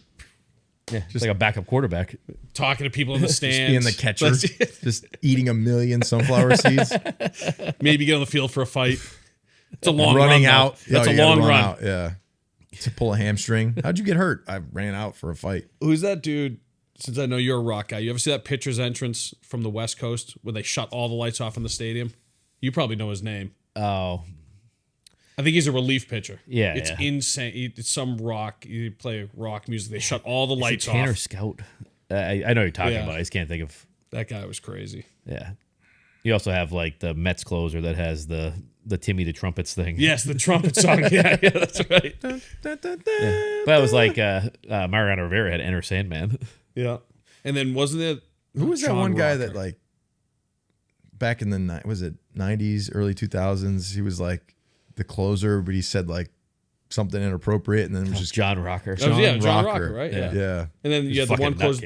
Yeah, just like a backup quarterback. Talking to people in the stands. Just being the catcher. Just eating 1,000,000 sunflower seeds. Maybe get on the field for a fight. It's a long running run. Out. That's a long run. Out, yeah. To pull a hamstring. How'd you get hurt? I ran out for a fight. Who's that dude? Since I know you're a rock guy, you ever see that pitcher's entrance from the West Coast where they shut all the lights off in the stadium? You probably know his name. Oh, I think he's a relief pitcher. Yeah, it's insane. It's some rock. You play rock music. They shut all the lights Tanner off. Scout. I know what you're talking about. I just can't think of. That guy was crazy. Yeah. You also have like the Mets closer that has the Timmy the Trumpets thing. Yes, the trumpet song. yeah, that's right. Yeah. But that was like Mariano Rivera had Enter Sandman. Yeah. And then wasn't it? Who was John that one guy Rocker? that like back in the 90s, early 2000s? He was like the closer, but he said like something inappropriate, and then it was just John Rocker. John Rocker, right? Yeah. And then you had the one closer.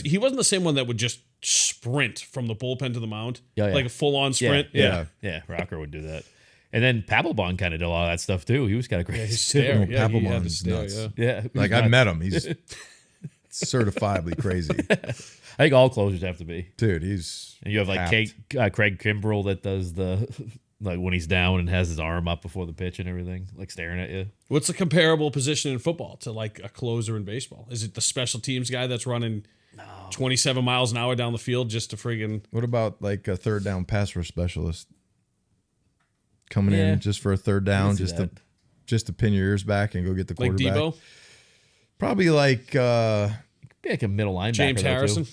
He wasn't the same one that would just sprint from the bullpen to the mound, like a full-on sprint. Yeah. Rocker would do that. And then Papelbon kind of did a lot of that stuff too. He was kind of crazy. His stare. Yeah, he had the Papelbon's stare, nuts. Yeah. Like I met him. He's certifiably crazy. I think all closers have to be. Dude, he's And you have like Craig Kimbrell that does the like when he's down and has his arm up before the pitch and everything, like staring at you. What's the comparable position in football to like a closer in baseball? Is it the special teams guy that's running 27 miles an hour down the field just to friggin'... What about like a third down pass rush specialist coming in just for a third down, just to pin your ears back and go get the quarterback? Like Debo? Probably like Be like a middle linebacker. James Harrison?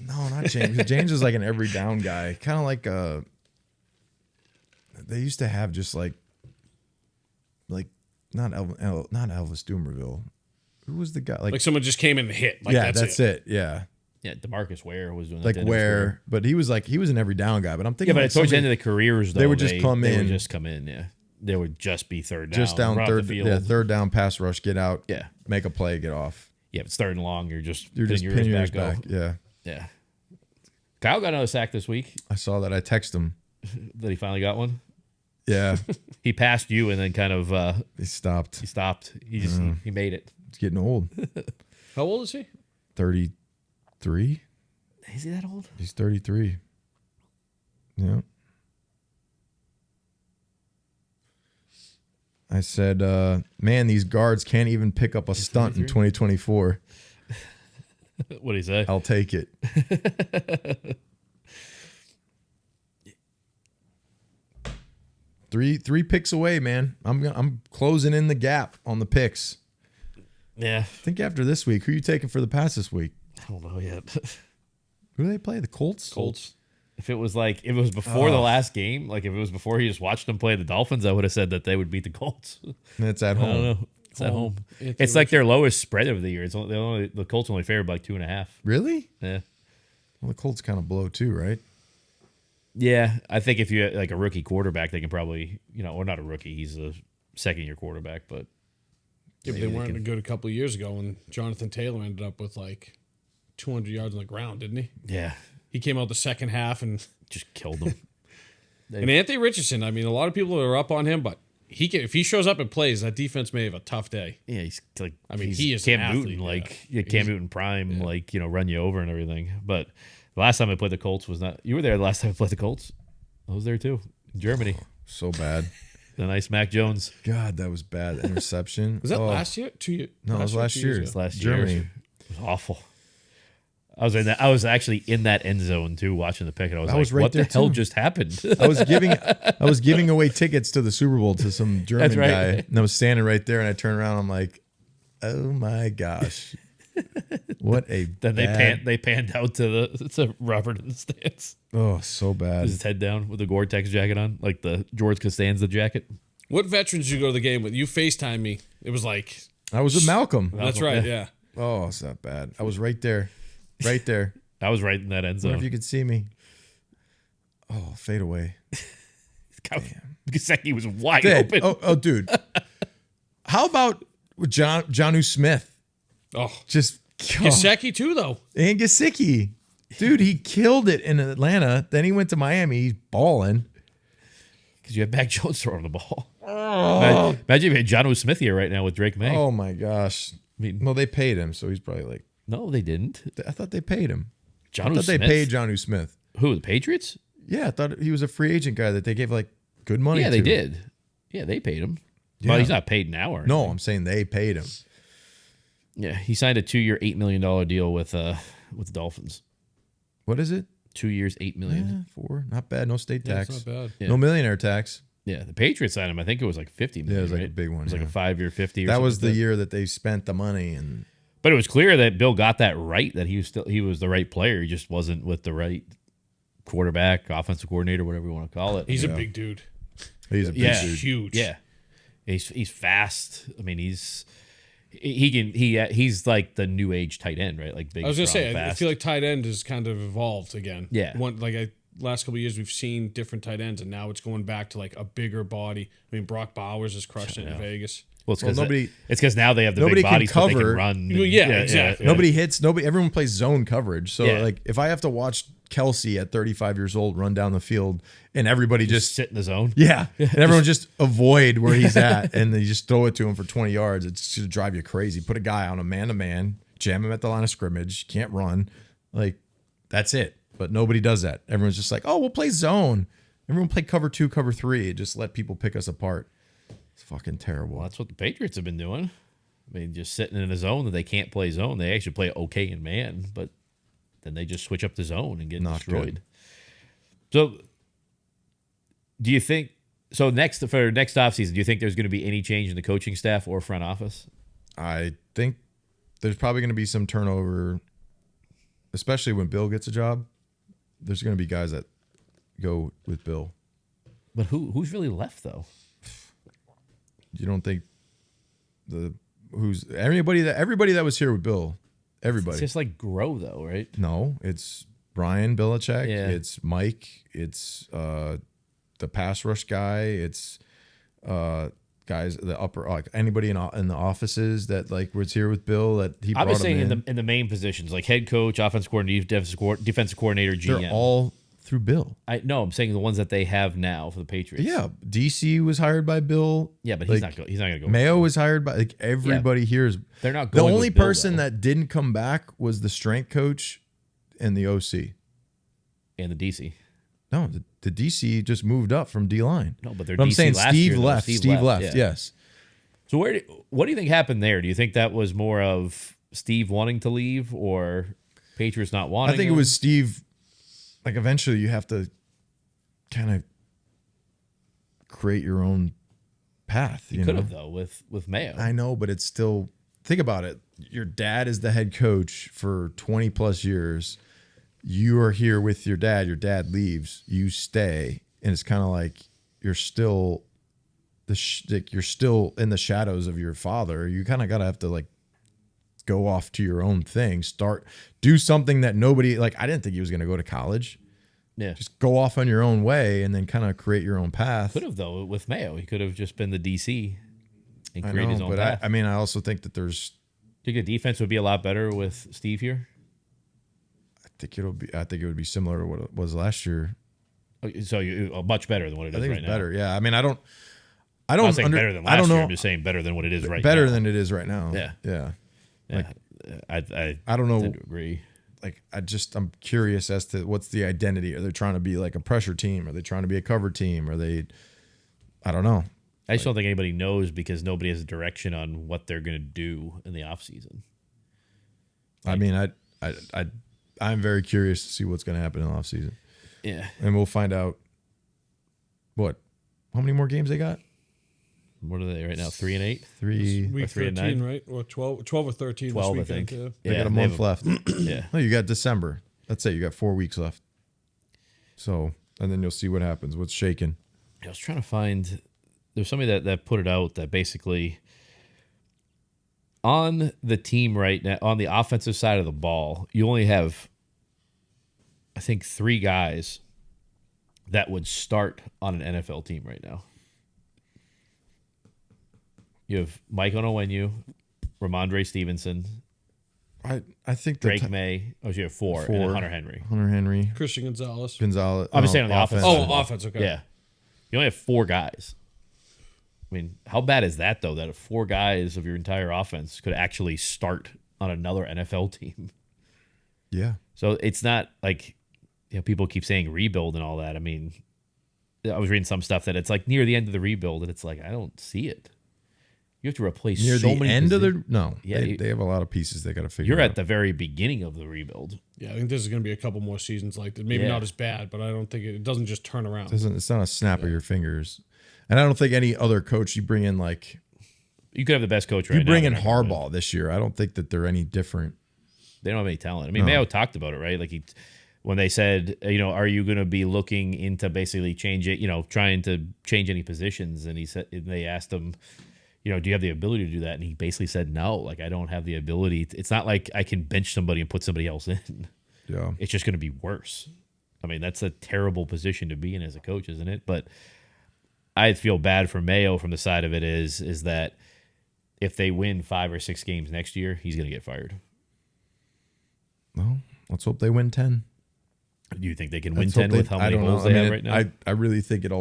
No, not James. James is like an every down guy. Kind of like they used to have just like not Elvis Dumerville. Who was the guy? Like someone just came in and hit. Like, yeah, that's it. Yeah. Yeah, DeMarcus Ware was doing like that. Ware, but he was an every down guy. But I'm thinking, but like towards the end of the careers, though, they would just come in. They would just come in. Yeah, they would just be third down, just down third down pass rush, get out. Yeah, make a play, get off. Yeah, but starting long, you're just pinning your ears back. Yeah. Kyle got another sack this week. I saw that. I texted him that he finally got one. Yeah, he passed you and then kind of he stopped. He just he made it. It's getting old. How old is he? 33. Is he that old? He's 33. Yeah. I said, man, these guards can't even pick up a stunt in 2024. What'd he say? I'll take it. Three picks away, man. I'm closing in the gap on the picks. Yeah. I think after this week, who are you taking for the pass this week? I don't know yet. Who do they play? The Colts? Colts. If it was before the last game, like if it was before he just watched them play the Dolphins, I would have said that they would beat the Colts. It's at home. I don't know. It's at home. It's like their lowest spread of the year. It's the Colts only favored by 2.5. Really? Yeah. Well, the Colts kind of blow too, right? Yeah, I think if you like a rookie quarterback, they can probably, or not a rookie, he's a second-year quarterback, but Yeah, but they weren't good a couple of years ago when Jonathan Taylor ended up with like 200 yards on the ground, didn't he? Yeah. He came out the second half and just killed them. And Anthony Richardson, I mean, a lot of people are up on him, but if he shows up and plays, that defense may have a tough day. Yeah, he's like, I mean, he is Cam an athlete, Newton, Cam Newton prime, run you over and everything. But the last time I played the Colts was not. You were there the last time I played the Colts. I was there too, in Germany. So bad. The nice Mac Jones. God, that was bad. Interception. Was that last year? 2 years? No, it was last year. It was last Germany. year. It was awful. I was actually in that end zone too, watching the pick, and I was like, "What the hell just happened?" I was giving away tickets to the Super Bowl to some German guy, and I was standing right there, and I turned around, I'm like, "Oh my gosh, what a!" Then they panned out to Robert in the stands. Oh, so bad. His head down with the Gore-Tex jacket on, like the George Costanza jacket. What veterans did you go to the game with? You FaceTime me. It was like I was with Malcolm. That's right. Yeah. Oh, it's not bad. I was right there. Right there. I was right in that end zone. Wonder if you could see me. Oh, fade away. Gesicki was wide open. Oh, dude. How about Jonnu Smith? Oh, just Gesicki too, though. And Gesicki, dude, he killed it in Atlanta. Then he went to Miami. He's balling. Because you have Mac Jones throwing the ball. Oh. Imagine if you had Jonnu Smith here right now with Drake May. Oh my gosh. I mean, well, they paid him, so he's probably like. No, they didn't. I thought they paid him. Jonnu I thought Smith? they paid Jonnu Smith. Who, the Patriots? Yeah, I thought he was a free agent guy that they gave like good money to. Yeah, they did. Yeah, they paid him. Yeah. Well, he's not paid now or anything. No, I'm saying they paid him. Yeah, he signed a 2-year, $8 million deal with the Dolphins. What is it? 2 years, $8 million. Yeah, 4. Not bad. No state tax. It's not bad. Yeah. No millionaire tax. Yeah, the Patriots signed him. I think it was like $50 million. Yeah, it was like right? a big one. It was like a 5-year, 50. That was the year that they spent the money and. But it was clear that Bill got that right, that he was the right player. He just wasn't with the right quarterback, offensive coordinator, whatever you want to call it. He's a big dude. He's a big dude. Huge. Yeah. He's fast. I mean, he's like the new age tight end, right? Like big. I was gonna say, fast. I feel like tight end has kind of evolved again. Yeah. Last couple of years we've seen different tight ends, and now it's going back to like a bigger body. I mean, Brock Bowers is crushing it in Vegas. Well, it's because now they have the big bodies, but they can run. Exactly. Nobody hits. Everyone plays zone coverage. So like, if I have to watch Kelsey at 35 years old run down the field, and everybody just sit in the zone, and everyone just avoid where he's at, and they just throw it to him for 20 yards, it's gonna drive you crazy. Put a guy on a man-to-man, jam him at the line of scrimmage. Can't run, like that's it. But nobody does that. Everyone's just like, oh, we'll play zone. Everyone play cover 2, cover 3. Just let people pick us apart. It's fucking terrible. Well, that's what the Patriots have been doing. I mean, just sitting in a zone that they can't play zone. They actually play okay in man, but then they just switch up the zone and get destroyed. So, do you think for next offseason, do you think there's going to be any change in the coaching staff or front office? I think there's probably going to be some turnover, especially when Bill gets a job. There's going to be guys that go with Bill. But who's really left though? You don't think everybody that was here with Bill? Everybody. It's just like grow though, right? No, it's Brien Belichick. Yeah. It's Mike. It's the pass rush guy. It's guys the upper like anybody in the offices that like was here with Bill that he. I was saying in the main positions like head coach, offensive coordinator, defensive coordinator, GM. They're all through Bill. I'm saying the ones that they have now for the Patriots. Yeah, DC was hired by Bill. Yeah, but he's not going to go. Mayo was hired by like everybody here is. They're not going. The only with Bill, person though. that didn't come back was the strength coach and the OC and the DC. No, the DC just moved up from D line. No, but I'm DC saying last Steve year, left. Steve left. Yeah. Yes. So what do you think happened there? Do you think that was more of Steve wanting to leave or Patriots not wanting? I think it was Steve. Like eventually, you have to kind of create your own path. You could have though with Mayo. I know, but it's still. Think about it. Your dad is the head coach for 20 plus years. You are here with your dad. Your dad leaves. You stay, and it's kind of like you're still you're still in the shadows of your father. You kind of gotta have to like go off to your own thing. Do something that nobody like. I didn't think he was gonna go to college. Yeah, just go off on your own way, and then kind of create your own path. Could have though with Mayo. He could have just been the DC. and create his own but path. I also think that there's. Do you think the defense would be a lot better with Steve here? I think it would be similar to what it was last year. So much better than what it is right now. I think it's better. Yeah. I mean, I don't. I'm not saying better than last year. I'm just saying better than what it is right now. Better than it is right now. Yeah. Yeah. Like, I don't know. I tend to agree. Like I'm curious as to what's the identity. Are they trying to be like a pressure team? Are they trying to be a cover team? Are they? I don't know. I just don't think anybody knows because nobody has a direction on what they're going to do in the offseason. I mean, I'm very curious to see what's going to happen in the offseason. Yeah. And we'll find out how many more games they got? What are they right now? 3-8? Week 13, right? Or 12 or 13 12, this weekend. I think. Yeah. They got a month left. Yeah. No, you got December. That's it. You got 4 weeks left. So, and then you'll see what happens. What's shaking. I was trying to find... There's somebody that put it out that basically on the team right now, on the offensive side of the ball, you only have, I think, 3 guys that would start on an NFL team right now. You have Mike Onwenu, Ramondre Stevenson. I think Drake May. Oh, so you have 4. And Hunter Henry. Hunter Henry. Christian Gonzalez. I'm just saying on the offense. Oh, offense. Okay. Yeah. You only have 4 guys. I mean, how bad is that, though, that 4 guys of your entire offense could actually start on another NFL team? Yeah. So it's not like, people keep saying rebuild and all that. I mean, I was reading some stuff that it's like near the end of the rebuild, and it's like, I don't see it. You have to replace near so the many end positions. of the no. Yeah, they have a lot of pieces they got to figure out. You're at the very beginning of the rebuild. Yeah, I think this is going to be a couple more seasons like that. Maybe not as bad, but I don't think it doesn't just turn around. It's not a snap of your fingers. And I don't think any other coach you bring in, like... You could have the best coach right now. You bring in Harbaugh this year. I don't think that they're any different. They don't have any talent. I mean, Mayo talked about it, right? Like when they said, are you going to be looking into basically change it, trying to change any positions? And they asked him, do you have the ability to do that? And he basically said, no, like I don't have the ability. It's not like I can bench somebody and put somebody else in. Yeah. It's just going to be worse. I mean, that's a terrible position to be in as a coach, isn't it? But I feel bad for Mayo from the side of it is that if they win 5 or 6 games next year, he's going to get fired. Well, let's hope they win 10. Do you think they can win 10 with how many goals they have right now? I really think it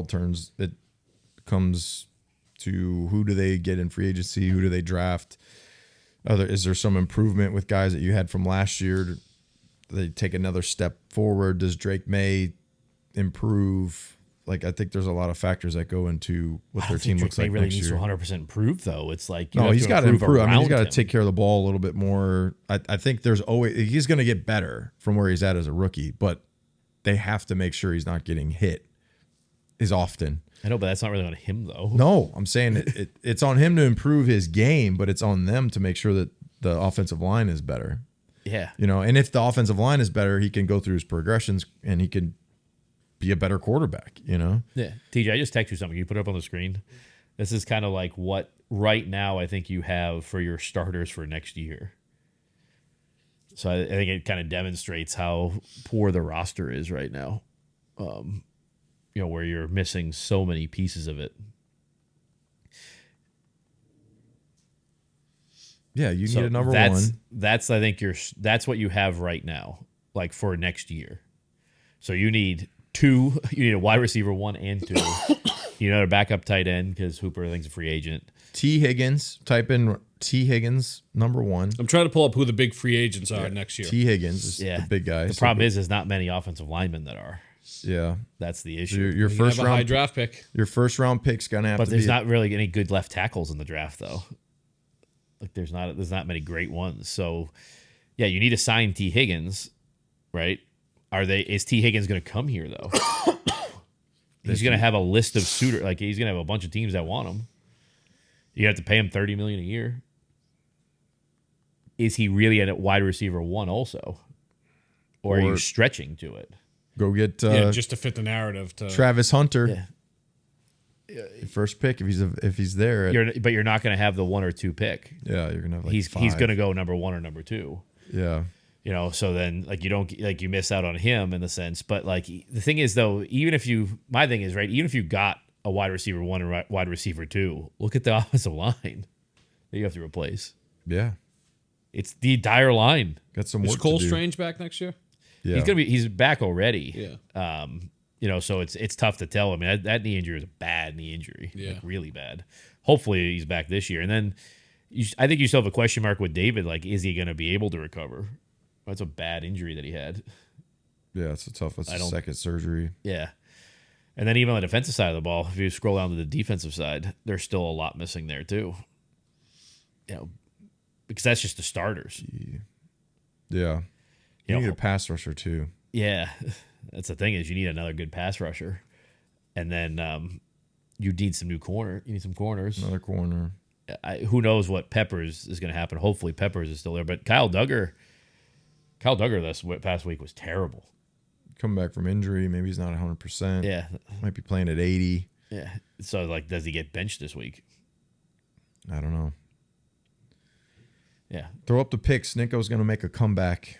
comes to who do they get in free agency, who do they draft? Is there some improvement with guys that you had from last year? Do they take another step forward? Does Drake May improve? Like, I think there's a lot of factors that go into what their team looks like really next needs year. to 100% improve, though. It's like he's got to improve. I mean, he's got to him. take care of the ball a little bit more. I think he's going to get better from where he's at as a rookie, but they have to make sure he's not getting hit as often. I know, but that's not really on him, though. No, I'm saying it's on him to improve his game, but it's on them to make sure that the offensive line is better. Yeah. And if the offensive line is better, he can go through his progressions and he can be a better quarterback, Yeah. TJ, I just texted you something. Can you put it up on the screen? This is kind of like what right now I think you have for your starters for next year. So I think it kind of demonstrates how poor the roster is right now. Where you're missing so many pieces of it. Yeah, you need a number one. That's I think that's what you have right now, like for next year. So you need 2. You need a wide receiver 1 and 2. You need a backup tight end because Hooper I think is a free agent. T. Higgins. Type in T. Higgins, number 1. I'm trying to pull up who the big free agents are next year. T. Higgins is the big guy. The problem is not many offensive linemen that are. Yeah, that's the issue. Your first round high draft pick. Your first round pick's gonna have. But there's not really any good left tackles in the draft, though. Like there's not many great ones. So yeah, you need to sign T. Higgins, right? Is T. Higgins going to come here though? He's going to have a list of suitors. Like he's going to have a bunch of teams that want him. You have to pay him $30 million a year. Is he really a wide receiver 1 also, or are you stretching to it? Go get just to fit the narrative. To Travis Hunter, first pick if he's there. But you're not going to have the 1 or 2 pick. Yeah, you're going to have like he's 5. He's going to go number 1 or number 2. Yeah. So then you miss out on him in the sense. But like the thing is though, even if you got a wide receiver 1 and wide receiver 2. Look at the offensive line that you have to replace. Yeah. It's the dire line. Got some work Is Cole to do. Strange back next year? Yeah. He's back already. Yeah. So it's tough to tell. I mean, that knee injury is a bad knee injury. Yeah. Like really bad. Hopefully he's back this year. And then I think you still have a question mark with David. Like, is he going to be able to recover? That's a bad injury that he had. Yeah, it's a tough. It's a second surgery. Yeah. And then even on the defensive side of the ball, if you scroll down to the defensive side, there's still a lot missing there too. Because that's just the starters. Yeah. You need a pass rusher too. Yeah. That's the thing is you need another good pass rusher. And then you need some new corner. You need some corners. Another corner. Who knows what Peppers is going to happen. Hopefully Peppers is still there. But Kyle Duggar this past week was terrible. Coming back from injury. Maybe he's not 100%. Yeah. Might be playing at 80. Yeah. So, like, does he get benched this week? I don't know. Yeah. Throw up the picks. Ninko's going to make a comeback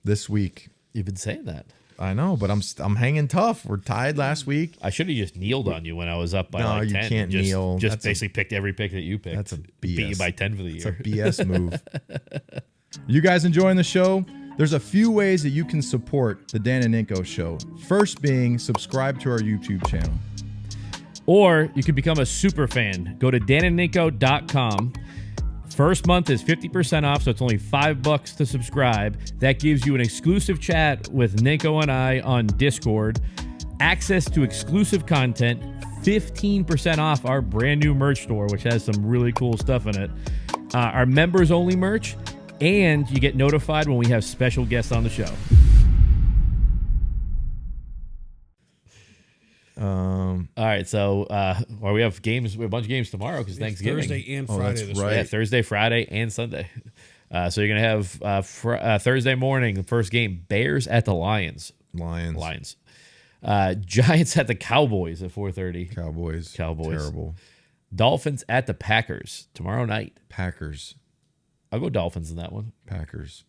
this week. You've been saying that. I know, but I'm hanging tough. We're tied last week. I should have just kneeled on you when I was up by like 10. No, you can't kneel. Just basically picked every pick that you picked. That's a BS. Beat you by 10 for the year. It's a BS move. You guys enjoying the show? There's a few ways that you can support the Dan and Ninko Show. First being subscribe to our YouTube channel. Or you could become a super fan. Go to danandninko.com. First month is 50% off, so it's only $5 to subscribe. That gives you an exclusive chat with Ninko and I on Discord, access to exclusive content, 15% off our brand new merch store, which has some really cool stuff in it, our members-only merch, and you get notified when we have special guests on the show. All right, so we have games. We have a bunch of games tomorrow because Thanksgiving. Thursday and Friday this week. Yeah, Thursday, Friday, and Sunday. So you're gonna have Thursday morning, the first game: Bears at the Lions. Lions. Giants at the Cowboys at 4:30. Cowboys. Terrible. Dolphins at the Packers tomorrow night. Packers. I'll go Dolphins in that one. Packers.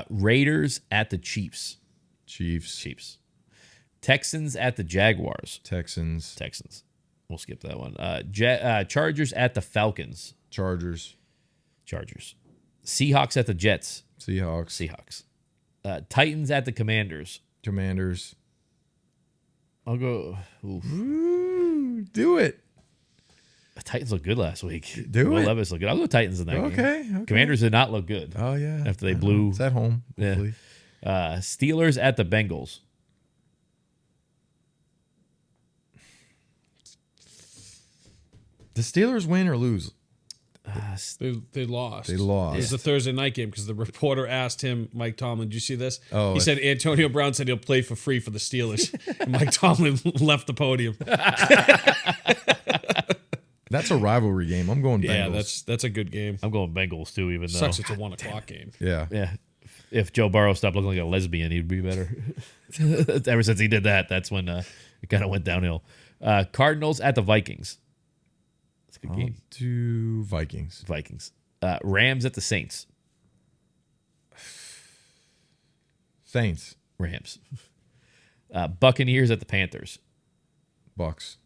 Raiders at the Chiefs. Chiefs. Texans at the Jaguars. Texans. We'll skip that one. Chargers at the Falcons. Chargers. Seahawks at the Jets. Seahawks. Titans at the Commanders. Commanders. I'll go. Ooh, do it. The Titans looked good last week. Will Levis looked good. I'll go Titans in that game. Okay. Commanders did not look good. Oh, yeah. After they blew. It's at home, hopefully. Yeah. Steelers at the Bengals. The Steelers win or lose? They lost. They lost. It was a Thursday night game because the reporter asked him, Mike Tomlin, did you see this? Oh, he said Antonio Brown said he'll play for free for the Steelers. And Mike Tomlin left the podium. That's a rivalry game. I'm going Bengals. Yeah, that's a good game. I'm going Bengals too, even though. Sucks it's a 1 o'clock game. Yeah. Yeah. If Joe Burrow stopped looking like a lesbian, he'd be better. Ever since he did that, that's when it kind of went downhill. Cardinals at the Vikings. That's a good game. To Vikings. Rams at the Saints. Rams. Buccaneers at the Panthers. Bucks.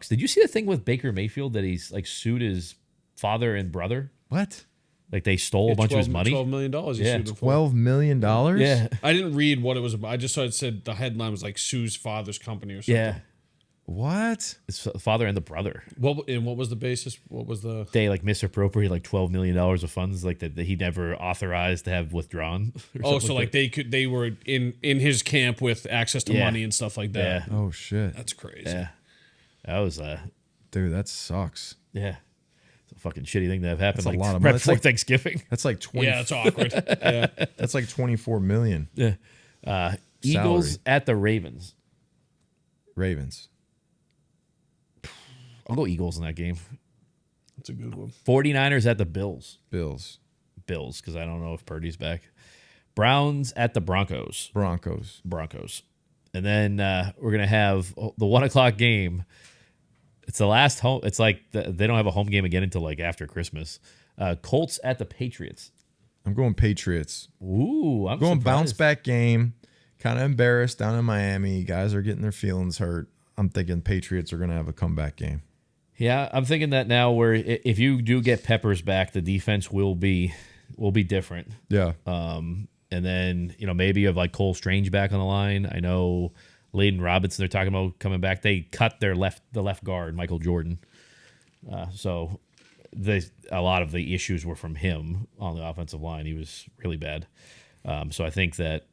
Did you see the thing with Baker Mayfield that he's like sued his father and brother? What? Like they stole a bunch of his money? $12 million. Yeah. $12 million? Yeah. I didn't read what it was about. I just saw it said the headline was like sues father's company or something. Yeah. What? His father and the brother. What was the basis? What was the? They like misappropriated like $12 million of funds like that he never authorized to have withdrawn. Oh, so like they were in his camp with access to money and stuff like that. Yeah. Oh shit. That's crazy. Yeah. That was dude, that sucks. yeah. It's a fucking shitty thing that have happened That's a like lot of right money. before That's Thanksgiving. That's like 20. Yeah, it's awkward. Yeah. That's like 24 million. Yeah. Eagles at the Ravens. I'll go Eagles in that game. That's a good one. 49ers at the Bills. Bills, because I don't know if Purdy's back. Browns at the Broncos. And then we're going to have the 1 o'clock game. It's the last home. It's like they don't have a home game again until like after Christmas. Colts at the Patriots. I'm going Patriots. Ooh, I'm going surprised. bounce back game. Kind of embarrassed down in Miami. Guys are getting their feelings hurt. I'm thinking Patriots are going to have a comeback game. Yeah, I'm thinking that now. Where if you do get Peppers back, the defense will be different. Yeah. And then maybe you have like Cole Strange back on the line. I know Layden Robinson. They're talking about coming back. They cut the left guard, Michael Jordan. So a lot of the issues were from him on the offensive line. He was really bad. So I think that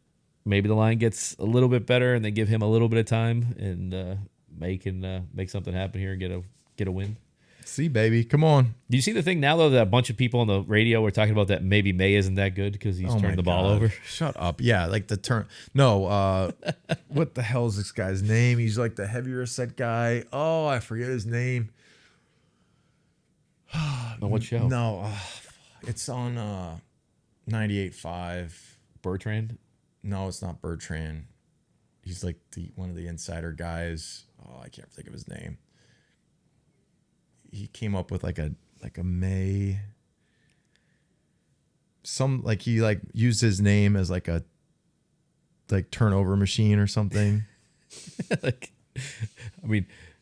maybe the line gets a little bit better, and they give him a little bit of time, and make something happen here and get a win. See, baby, come on. Do you see the thing now, though, that a bunch of people on the radio were talking about that maybe May isn't that good because he's turned the ball over? Shut up. Yeah, like the turn. No, what the hell is this guy's name? He's like the heavier set guy. Oh, I forget his name. On what show? No, it's on 98.5. Bertrand? No, it's not Bertrand. He's like one of the insider guys. Oh, I can't think of his name. He came up with like a May. He used his name as like a turnover machine or something.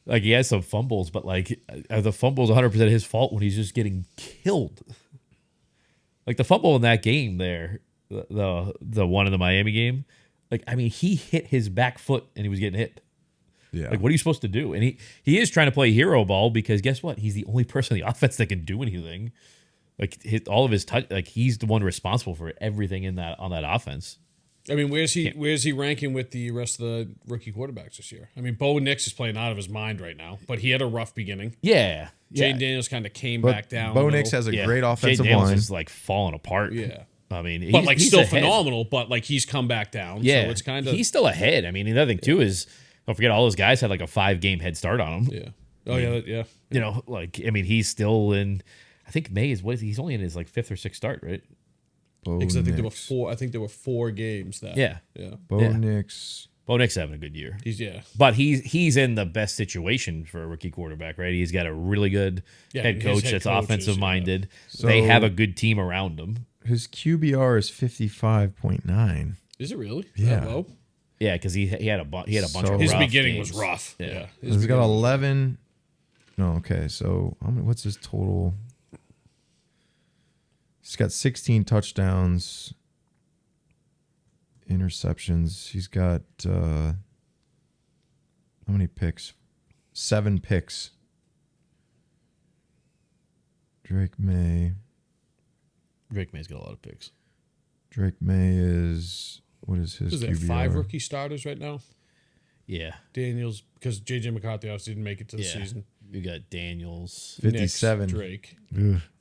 He has some fumbles, but are the fumbles 100% his fault when he's just getting killed? Like the fumble in that game there, the one in the Miami game, he hit his back foot and he was getting hit. Yeah. What are you supposed to do? And he is trying to play hero ball because guess what? He's the only person in the offense that can do anything. All of his touch, he's the one responsible for everything on that offense. I mean, where's he ranking with the rest of the rookie quarterbacks this year? I mean, Bo Nix is playing out of his mind right now, but he had a rough beginning. Yeah. Jaden Daniels kind of came back down. Bo Nix has a great offensive Jaden line. Daniels is falling apart. Yeah. He's still ahead. phenomenal, but he's come back down. Yeah. So it's kind of. He's still ahead. Another thing, too, is don't forget all those guys had a 5-game head start on him. Yeah. Oh, yeah. He's still in. I think May is he's only in his 5th or 6th start, right? Because I think there were 4 games that. Yeah. Bo Nix. Bo Nix having a good year. But he's in the best situation for a rookie quarterback, right? He's got a really good head coach that's offensive minded. So they have a good team around him. His QBR is 55.9. Is it really? Yeah. That low? Yeah, because he had a bunch of rough his beginning games. was rough. Yeah. He's got 11. No, okay. So what's his total? He's got 16 touchdowns, interceptions. He's got how many picks? 7 picks. Drake May's got a lot of picks. Drake May is, what is his QBR? Is there 5 rookie starters right now? Yeah. Daniels, because J.J. McCarthy obviously didn't make it to the season. You got Daniels, 57. Drake.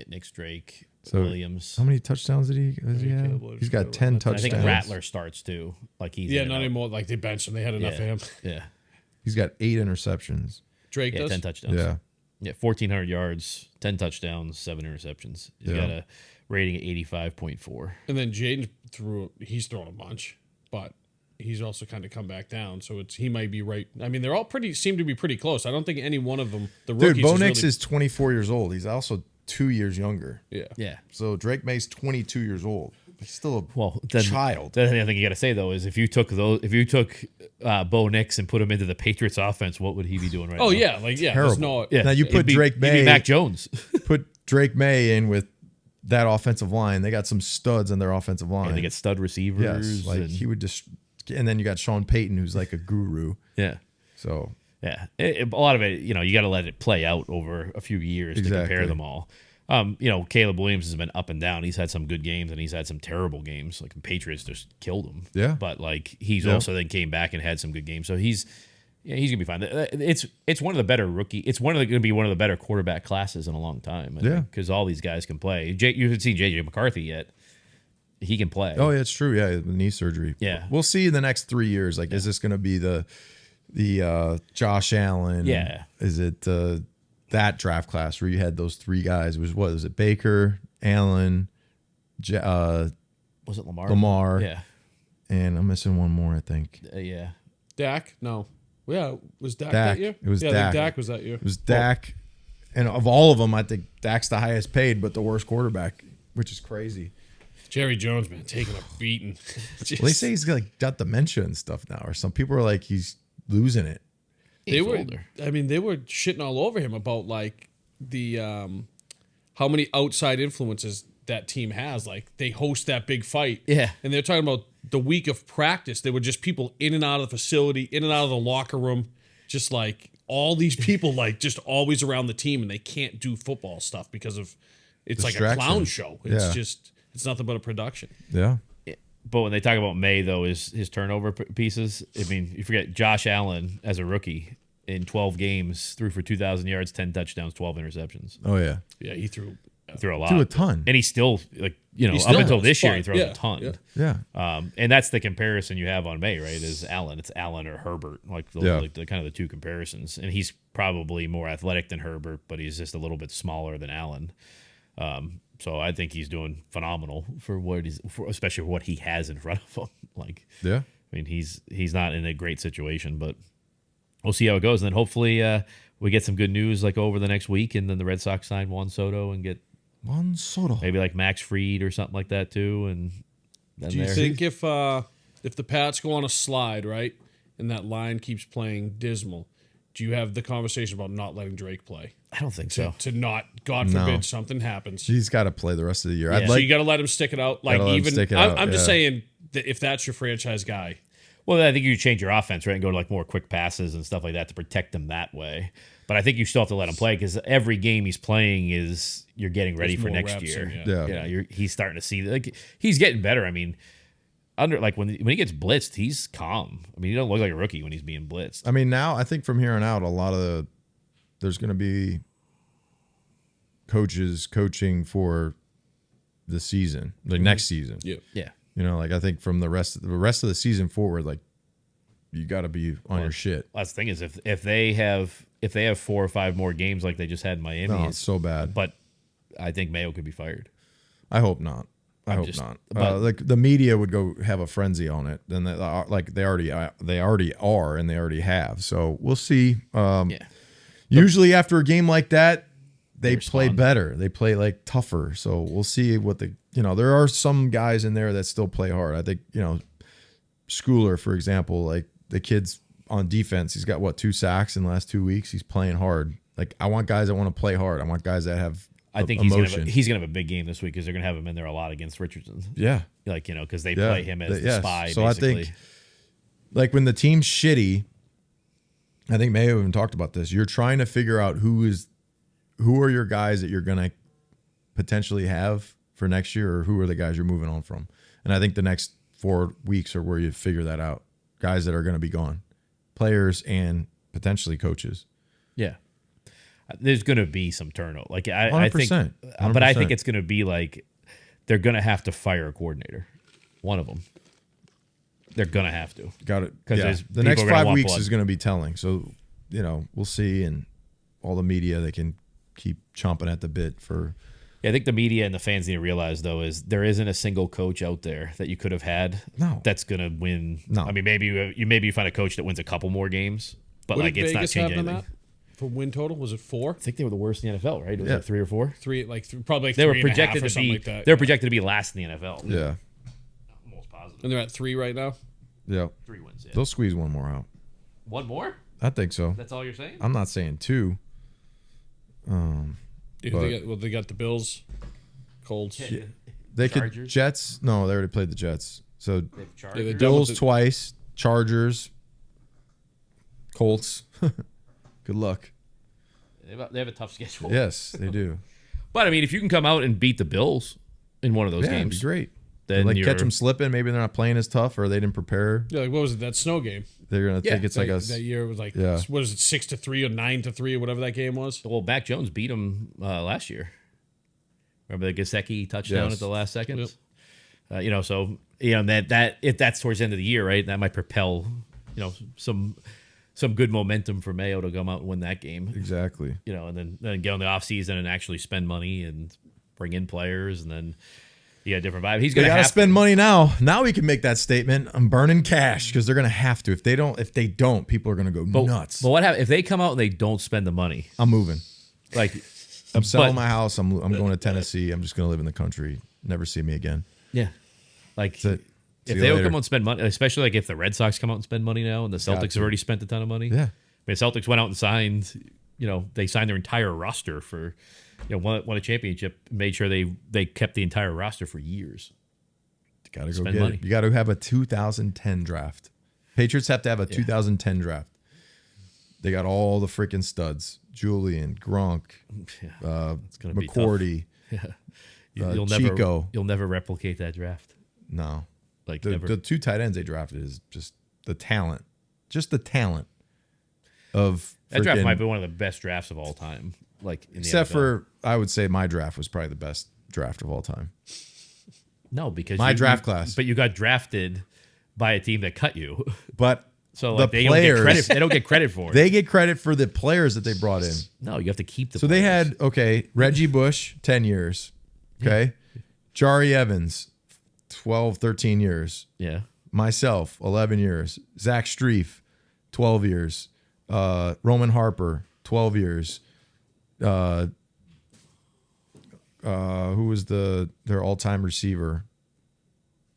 Nick's Drake, So Williams. How many touchdowns did he have? He's got 10 touchdowns. I think Rattler starts too. He's not anymore. They benched him. They had enough of him. Yeah. He's got 8 interceptions. Drake does? 10 touchdowns. Yeah. Yeah, 1,400 yards, 10 touchdowns, 7 interceptions. He's got a rating of 85.4. And then Jaden he's thrown a bunch, but he's also kind of come back down. So he might be right. I mean, they're all seem to be pretty close. I don't think any one of them, the rookies. Dude, Bo Nix is 24 years old. He's also 2 years younger. Yeah. Yeah. So Drake May's 22 years old. He's still a child. The other thing you got to say though is if you took Bo Nix and put him into the Patriots offense, what would he be doing right now? Oh yeah, terrible. Now you put Drake May, he'd be Mac Jones. Put Drake May in with that offensive line. They got some studs on their offensive line. And they get stud receivers. Yes, he would just. And then you got Sean Payton, who's like a guru. Yeah. So yeah, a lot of it, you got to let it play out over a few years to compare them all. Caleb Williams has been up and down. He's had some good games and he's had some terrible games. The Patriots just killed him. Yeah. But he's also then came back and had some good games. So he's gonna be fine. It's one of the better gonna be one of the better quarterback classes in a long time. Because all these guys can play. You haven't seen J.J. McCarthy yet. He can play. Oh, yeah, it's true. Yeah, knee surgery. Yeah. We'll see in the next 3 years. Is this gonna be the Josh Allen? Yeah. Is it that draft class where you had those 3 guys? Was it Baker, Allen, was it Lamar? Lamar. Yeah. And I'm missing one more, I think. Yeah. Dak? No. Yeah, was Dak that year? It was Dak. Dak. Dak was that year. It was Dak. And of all of them, I think Dak's the highest paid, but the worst quarterback, which is crazy. Jerry Jones, man, taking a beating. Well, they say he's got dementia and stuff now, or some people are like he's losing it. They were shitting all over him about like the how many outside influences that team has. Like they host that big fight. Yeah. And they're talking about the week of practice. There were just people in and out of the facility, in and out of the locker room, just like all these people like just always around the team, and they can't do football stuff because of it's like a clown show. It's nothing but a production. Yeah. But when they talk about May, though, his turnover pieces, I mean, you forget Josh Allen as a rookie in 12 games threw for 2,000 yards, 10 touchdowns, 12 interceptions. Oh, yeah. Yeah, he threw a lot. Threw a ton. And he's still, like, up until this year, he throws a ton. Yeah. And that's the comparison you have on May, right, is Allen. It's Allen or Herbert, like the kind of the two comparisons. And he's probably more athletic than Herbert, but he's just a little bit smaller than Allen. So I think he's doing phenomenal for especially for what he has in front of him. Like, yeah, I mean, he's not in a great situation, but we'll see how it goes. And then hopefully we get some good news like over the next week, and then the Red Sox sign Juan Soto and get maybe like Max Fried or something like that too. And then do you think if the Pats go on a slide, right, and that line keeps playing dismal, do you have the conversation about not letting Drake play? I don't think so. To not, God forbid, something happens. He's got to play the rest of the year. Yeah. So you got to let him stick it out. Like I'm just saying that if that's your franchise guy. Well, I think you change your offense, right, and go to like more quick passes and stuff like that to protect him that way. But I think you still have to let him play because every game he's playing is you're getting ready for next year. He's starting to see like he's getting better. I mean, when he gets blitzed, he's calm. I mean, he doesn't look like a rookie when he's being blitzed. I mean, now I think from here on out, there's going to be coaches coaching for the season, like next season. Yeah. You know, like I think from the rest of the season forward, like you got to be on your shit. Last thing is if they have 4 or 5 more games like they just had in Miami, it's so bad. But I think Mayo could be fired. I hope not. I hope not. Like the media would go have a frenzy on it, and they already are, and they already have. So we'll see. Usually after a game like that, they play better. They play like tougher. So we'll see what there are some guys in there that still play hard. I think, Schooler, for example, like the kid's on defense. He's got 2 sacks in the last 2 weeks. He's playing hard. Like I want guys that want to play hard. I want guys that have I think emotion. he's gonna have a big game this week because they're gonna have him in there a lot against Richardson. Yeah. Like, because they play him as the spy, so basically. I think like when the team's shitty, I think Mayo even talked about this. You're trying to figure out who are your guys that you're going to potentially have for next year, or who are the guys you're moving on from. And I think the next 4 weeks are where you figure that out. Guys that are going to be gone, players and potentially coaches. Yeah. There's going to be some turnover. Like I think, 100%. But I think it's going to be like they're going to have to fire a coordinator. One of them. They're going to have to. Got it. Because the next 5 weeks is going to be telling. So, we'll see. And all the media, they can keep chomping at the bit for. Yeah, I think the media and the fans need to realize, though, is there isn't a single coach out there that you could have had that's going to win. No. I mean, maybe you find a coach that wins a couple more games, but what like did it's Vegas not changing have them anything. at for win total? Was it 4? I think they were the worst in the NFL, right? It was like 3 or 4. Probably like they 3 were and a half projected or to something be. like that. They were projected to be last in the NFL. Yeah. Almost positive. And they're at 3 right now. Yeah. 3 wins. Yeah. They'll squeeze one more out. One more? I think so. That's all you're saying? I'm not saying 2. They got the Bills, Colts. Yeah. They Chargers? could Jets. No, they already played the Jets. So They have Chargers. they Bills twice, Chargers, Colts. Good luck. They have a tough schedule. Yes, they do. But I mean, if you can come out and beat the Bills in one of those It'd games, be great. then Like you're, catch them slipping. Maybe they're not playing as tough, or they didn't prepare. Yeah, like what was it? That snow game. They're gonna think it's like a. That year was like Yeah. what is it? 6-3 or 9-3 or whatever that game was. Well, Mac Jones beat them last year. Remember the Gesicki touchdown Yes. at the last second? Yep. So that if that's towards the end of the year, right? That might propel, some good momentum for Mayo to come out and win that game. Exactly. And then get on the offseason and actually spend money and bring in players, and then you got a different vibe. He's They gonna gotta have spend money now. Now we can make that statement. I'm burning cash because they're gonna have to. If they don't, people are gonna go nuts. But what happens if they come out and they don't spend the money? I'm moving. Like I'm selling my house. I'm going to Tennessee. I'm just gonna live in the country. Never see me again. Yeah. Like That's it. See if you they don't later. come out and spend money, especially like if the Red Sox come out and spend money now and the Celtics have already spent a ton of money. Yeah. mean, Celtics went out and signed. They signed their entire roster for, won a championship. Made sure they kept the entire roster for years. Got to go get money. It. You got to have a 2010 draft. Patriots have to have a 2010 draft. They got all the freaking studs: Julian, Gronk, McCourty, Chico. You'll never replicate that draft. No, the 2 tight ends they drafted is just the talent, of that draft might be one of the best drafts of all time. Except for, I would say my draft was probably the best draft of all time. No, because my draft class. But you got drafted by a team that cut you. But so they don't get credit for it. They get credit for the players that they brought in. No, you have to keep the So players. They had, Reggie Bush, 10 years. Okay. Jari Evans, 12, 13 years. Yeah. Myself, 11 years. Zach Strief, 12 years. Roman Harper, 12 years. Who was their all-time receiver?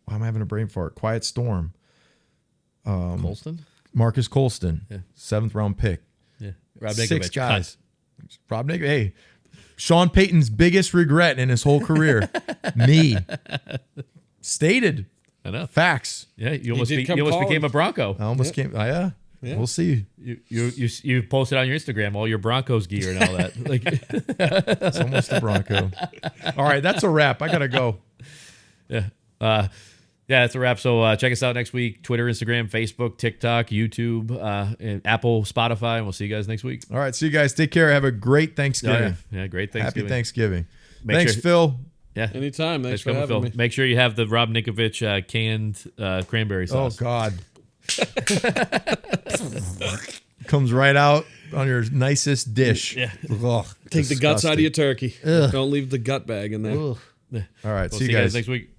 Why am I having a brain fart? Quiet Storm. Colston? Marcus Colston, 7th round pick. Yeah. Rob 6 guys. Rob Ninkovich. Hey, Sean Payton's biggest regret in his whole career. Me. Stated. I know. Facts. Yeah, you almost became a Bronco. I almost came. Yeah. We'll see. You posted on your Instagram all your Broncos gear and all that. It's almost a Bronco. All right, that's a wrap. I gotta go. Yeah. That's a wrap. So check us out next week. Twitter, Instagram, Facebook, TikTok, YouTube, and Apple, Spotify, and we'll see you guys next week. All right, see you guys. Take care. Have a great Thanksgiving. Yeah, great Thanksgiving. Happy Thanksgiving. Thanks, Phil. Yeah. Anytime. Thanks for having me. Make sure you have the Rob Ninkovich canned cranberry sauce. Oh, God. Comes right out on your nicest dish. Yeah. Ugh, Take the guts out of your turkey. Ugh. Don't leave the gut bag in there. All right, See you guys next week.